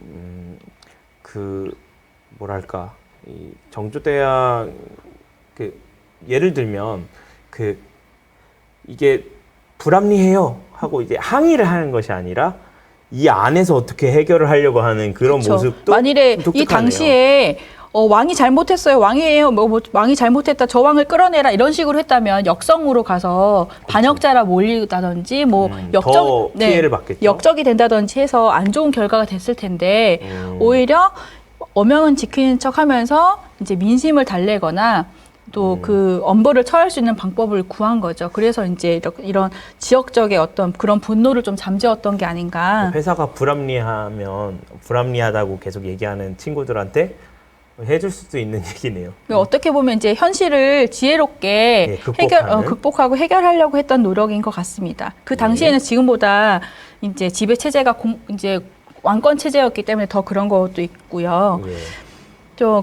뭐랄까 이 정조대왕 예를 들면 이게 불합리해요 하고 이제 항의를 하는 것이 아니라 이 안에서 어떻게 해결을 하려고 하는 그런 그쵸. 모습도 만일에 독특하네요. 이 당시에 왕이 잘못했어요. 왕이에요. 왕이 잘못했다. 저 왕을 끌어내라. 이런 식으로 했다면 역성으로 가서 반역자라 몰리다든지 더 피해를 받겠죠. 역적이 된다든지 해서 안 좋은 결과가 됐을 텐데 오히려 엄형은 지키는 척하면서 이제 민심을 달래거나 또 그 엄벌을 처할 수 있는 방법을 구한 거죠. 그래서 이제 이런 지역적의 어떤 그런 분노를 좀 잠재웠던 게 아닌가. 회사가 불합리하다고 계속 얘기하는 친구들한테 해줄 수도 있는 얘기네요. 어떻게 보면 이제 현실을 지혜롭게 극복하고 해결하려고 했던 노력인 것 같습니다. 그 당시에는 지금보다 이제 지배 체제가 이제 왕권 체제였기 때문에 더 그런 것도 있고요.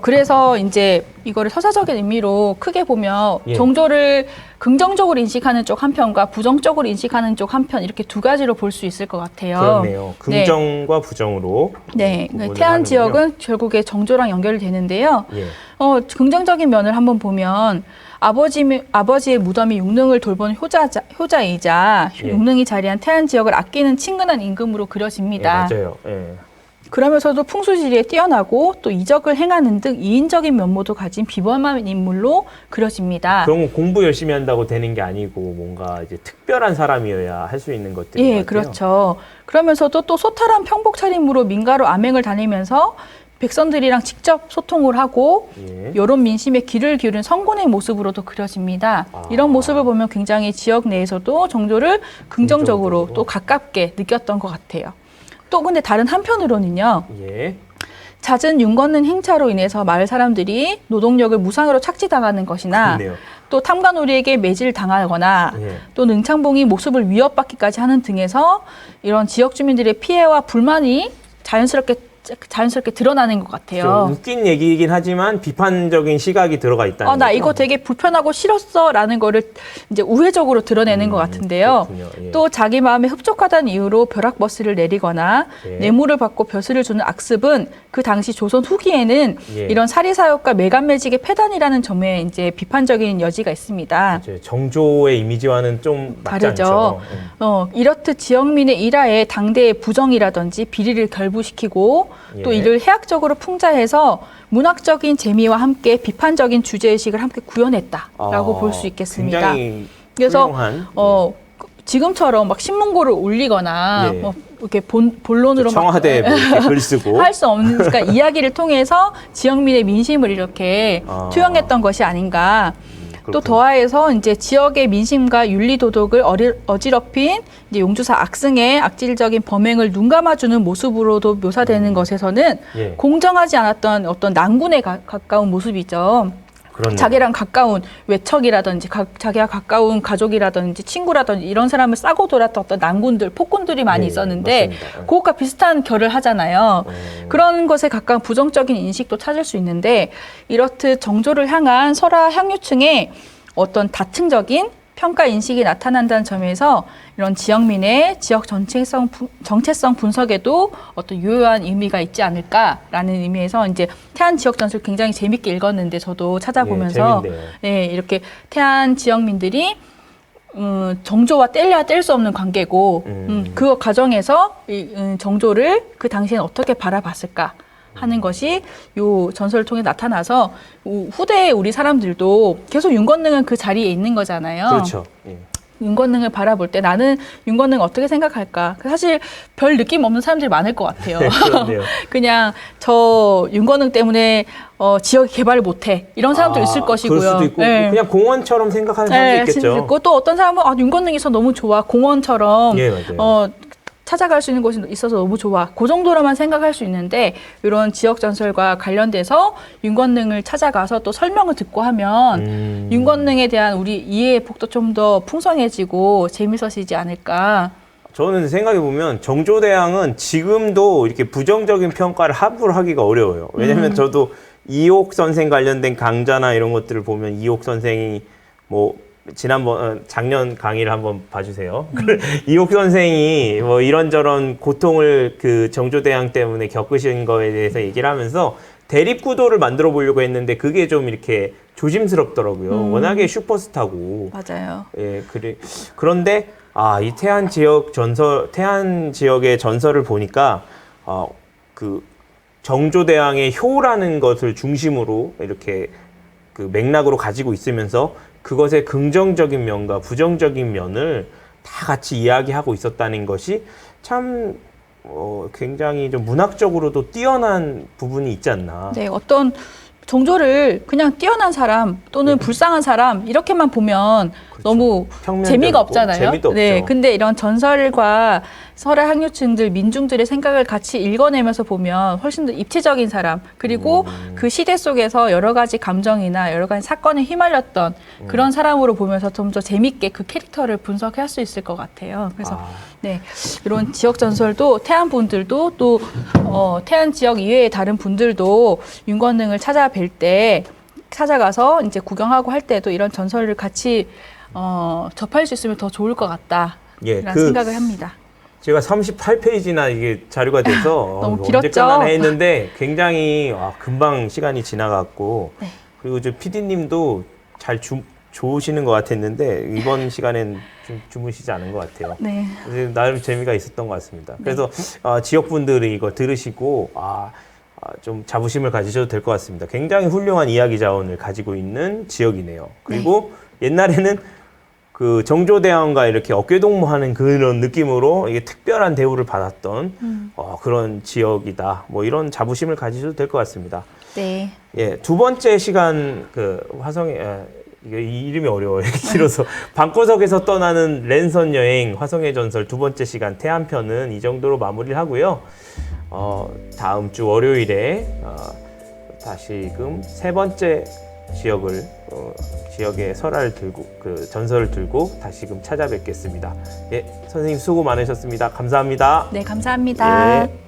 그래서 이제 이거를 서사적인 의미로 크게 보면 정조를 긍정적으로 인식하는 쪽 한편과 부정적으로 인식하는 쪽 한편 이렇게 두 가지로 볼 수 있을 것 같아요. 그렇네요. 긍정과 부정으로. 네, 태안 지역은 결국에 정조랑 연결이 되는데요. 긍정적인 면을 한번 보면 아버지의 무덤이 육릉을 돌보는 효자이자 육릉이 자리한 태안 지역을 아끼는 친근한 임금으로 그려집니다. 맞아요. 그러면서도 풍수지리에 뛰어나고 또 이적을 행하는 등 이인적인 면모도 가진 비범한 인물로 그려집니다. 그런 거 공부 열심히 한다고 되는 게 아니고 뭔가 이제 특별한 사람이어야 할 수 있는 것들인 것 같아요. 그렇죠. 그러면서도 또 소탈한 평복 차림으로 민가로 암행을 다니면서 백성들이랑 직접 소통을 하고 여론 민심에 귀를 기울인 성군의 모습으로도 그려집니다. 이런 모습을 보면 굉장히 지역 내에서도 정조를 긍정적으로 또 가깝게 느꼈던 것 같아요. 또 근데 다른 한편으로는요. 잦은 윤 걷는 행차로 인해서 마을 사람들이 노동력을 무상으로 착취당하는 것이나 또 탐관오리에게 매질 당하거나 또 능창봉이 모습을 위협받기까지 하는 등에서 이런 지역 주민들의 피해와 불만이 자연스럽게 드러나는 것 같아요. 웃긴 얘기이긴 하지만 비판적인 시각이 들어가 있다는 나 거죠? 이거 되게 불편하고 싫었어라는 거를 이제 우회적으로 드러내는 것 같은데요. 또 자기 마음에 흡족하다는 이유로 벼락버스를 내리거나 뇌물을 받고 벼슬을 주는 악습은 그 당시 조선 후기에는 이런 사리사욕과 매간매직의 폐단이라는 점에 이제 비판적인 여지가 있습니다. 정조의 이미지와는 좀 맞지 다르죠. 않죠. 이렇듯 지역민의 일하에 당대의 부정이라든지 비리를 결부시키고 또 이를 해학적으로 풍자해서 문학적인 재미와 함께 비판적인 주제의식을 함께 구현했다라고 볼 수 있겠습니다. 굉장히 그래서 훌륭한, 지금처럼 막 신문고를 올리거나 뭐 이렇게 본론으로 청와대에 뭐 이렇게 글 쓰고 할 수 없는 그러니까 이야기를 통해서 지역민의 민심을 이렇게 투영했던 것이 아닌가. 또 더하여서 이제 지역의 민심과 윤리 도덕을 어지럽힌 이제 용주사 악승의 악질적인 범행을 눈감아주는 모습으로도 묘사되는 것에서는 공정하지 않았던 어떤 난군에 가까운 모습이죠. 그렇네요. 자기랑 가까운 외척이라든지 자기가 가까운 가족이라든지 친구라든지 이런 사람을 싸고 돌았던 어떤 난군들, 폭군들이 많이 있었는데 그것과 비슷한 결을 하잖아요. 그런 것에 가까운 부정적인 인식도 찾을 수 있는데 이렇듯 정조를 향한 설화 향유층의 어떤 다층적인 평가 인식이 나타난다는 점에서 이런 지역민의 지역 정체성 분석에도 어떤 유효한 의미가 있지 않을까라는 의미에서 이제 태안 지역 전설 굉장히 재밌게 읽었는데 저도 찾아보면서 이렇게 태안 지역민들이 정조와 뗄래야 뗄 수 없는 관계고 그 과정에서 정조를 그 당시에는 어떻게 바라봤을까 하는 것이 요 전설을 통해 나타나서 후대에 우리 사람들도 계속 윤건능은 그 자리에 있는 거잖아요. 그렇죠. 예. 윤건능을 바라볼 때 나는 윤건능 어떻게 생각할까? 사실 별 느낌 없는 사람들이 많을 것 같아요. 그냥 저 윤건능 때문에 지역 개발을 못해 이런 사람도 있을 것이고요. 그럴 수도 있고 그냥 공원처럼 생각하는 사람도 있겠죠. 또 어떤 사람은 윤건능이 너무 좋아 공원처럼 찾아갈 수 있는 곳이 있어서 너무 좋아. 그 정도로만 생각할 수 있는데 이런 지역 전설과 관련돼서 윤건능을 찾아가서 또 설명을 듣고 하면 윤건능에 대한 우리 이해의 폭도 좀 더 풍성해지고 재밌어지지 않을까. 저는 생각해보면 정조대왕은 지금도 이렇게 부정적인 평가를 함부로 하기가 어려워요. 왜냐면 저도 이옥 선생 관련된 강좌나 이런 것들을 보면 이옥 선생이 작년 강의를 한번 봐주세요. 이옥 선생이 이런저런 고통을 그 정조대왕 때문에 겪으신 거에 대해서 얘기를 하면서 대립구도를 만들어 보려고 했는데 그게 좀 이렇게 조심스럽더라고요. 워낙에 슈퍼스타고. 맞아요. 예, 그런데 이 태안 지역의 전설을 보니까 그 정조대왕의 효라는 것을 중심으로 이렇게 그 맥락으로 가지고 있으면서 그것의 긍정적인 면과 부정적인 면을 다 같이 이야기하고 있었다는 것이 참 굉장히 좀 문학적으로도 뛰어난 부분이 있지 않나. 네, 어떤 정조를 그냥 뛰어난 사람 또는 불쌍한 사람 이렇게만 보면 너무 재미가 없잖아요. 재미도 없죠. 네, 근데 이런 전설과 설화 향유층들 민중들의 생각을 같이 읽어내면서 보면 훨씬 더 입체적인 사람 그리고 그 시대 속에서 여러 가지 감정이나 여러 가지 사건에 휘말렸던 그런 사람으로 보면서 좀 더 재밌게 그 캐릭터를 분석할 수 있을 것 같아요. 그래서 네, 이런 지역 전설도 태안 분들도 또 태안 지역 이외의 다른 분들도 윤건능을 찾아뵐 때 찾아가서 이제 구경하고 할 때도 이런 전설을 같이 접할 수 있으면 더 좋을 것 같다라는 생각을 합니다. 제가 38페이지나 이게 자료가 돼서 너무 길었죠? 언제 끝나나 했는데 굉장히 금방 시간이 지나갔고 그리고 저 PD님도 잘 좋으시는 것 같았는데 이번 시간엔 좀 주무시지 않은 것 같아요. 네. 나름 재미가 있었던 것 같습니다. 그래서 지역분들이 이거 들으시고 좀 자부심을 가지셔도 될 것 같습니다. 굉장히 훌륭한 이야기 자원을 가지고 있는 지역이네요. 그리고 옛날에는 그 정조대왕과 이렇게 어깨동무하는 그런 느낌으로 이게 특별한 대우를 받았던 그런 지역이다. 이런 자부심을 가지셔도 될 것 같습니다. 네. 예, 두 번째 시간 이게 이름이 어려워요. 길어서 방구석에서 떠나는 랜선 여행 화성의 전설 두 번째 시간 태안편은 이 정도로 마무리를 하고요. 다음 주 월요일에 다시금 세 번째 지역의 설화를 들고 그 전설을 들고 다시금 찾아뵙겠습니다. 예, 선생님 수고 많으셨습니다. 감사합니다. 네, 감사합니다. 예.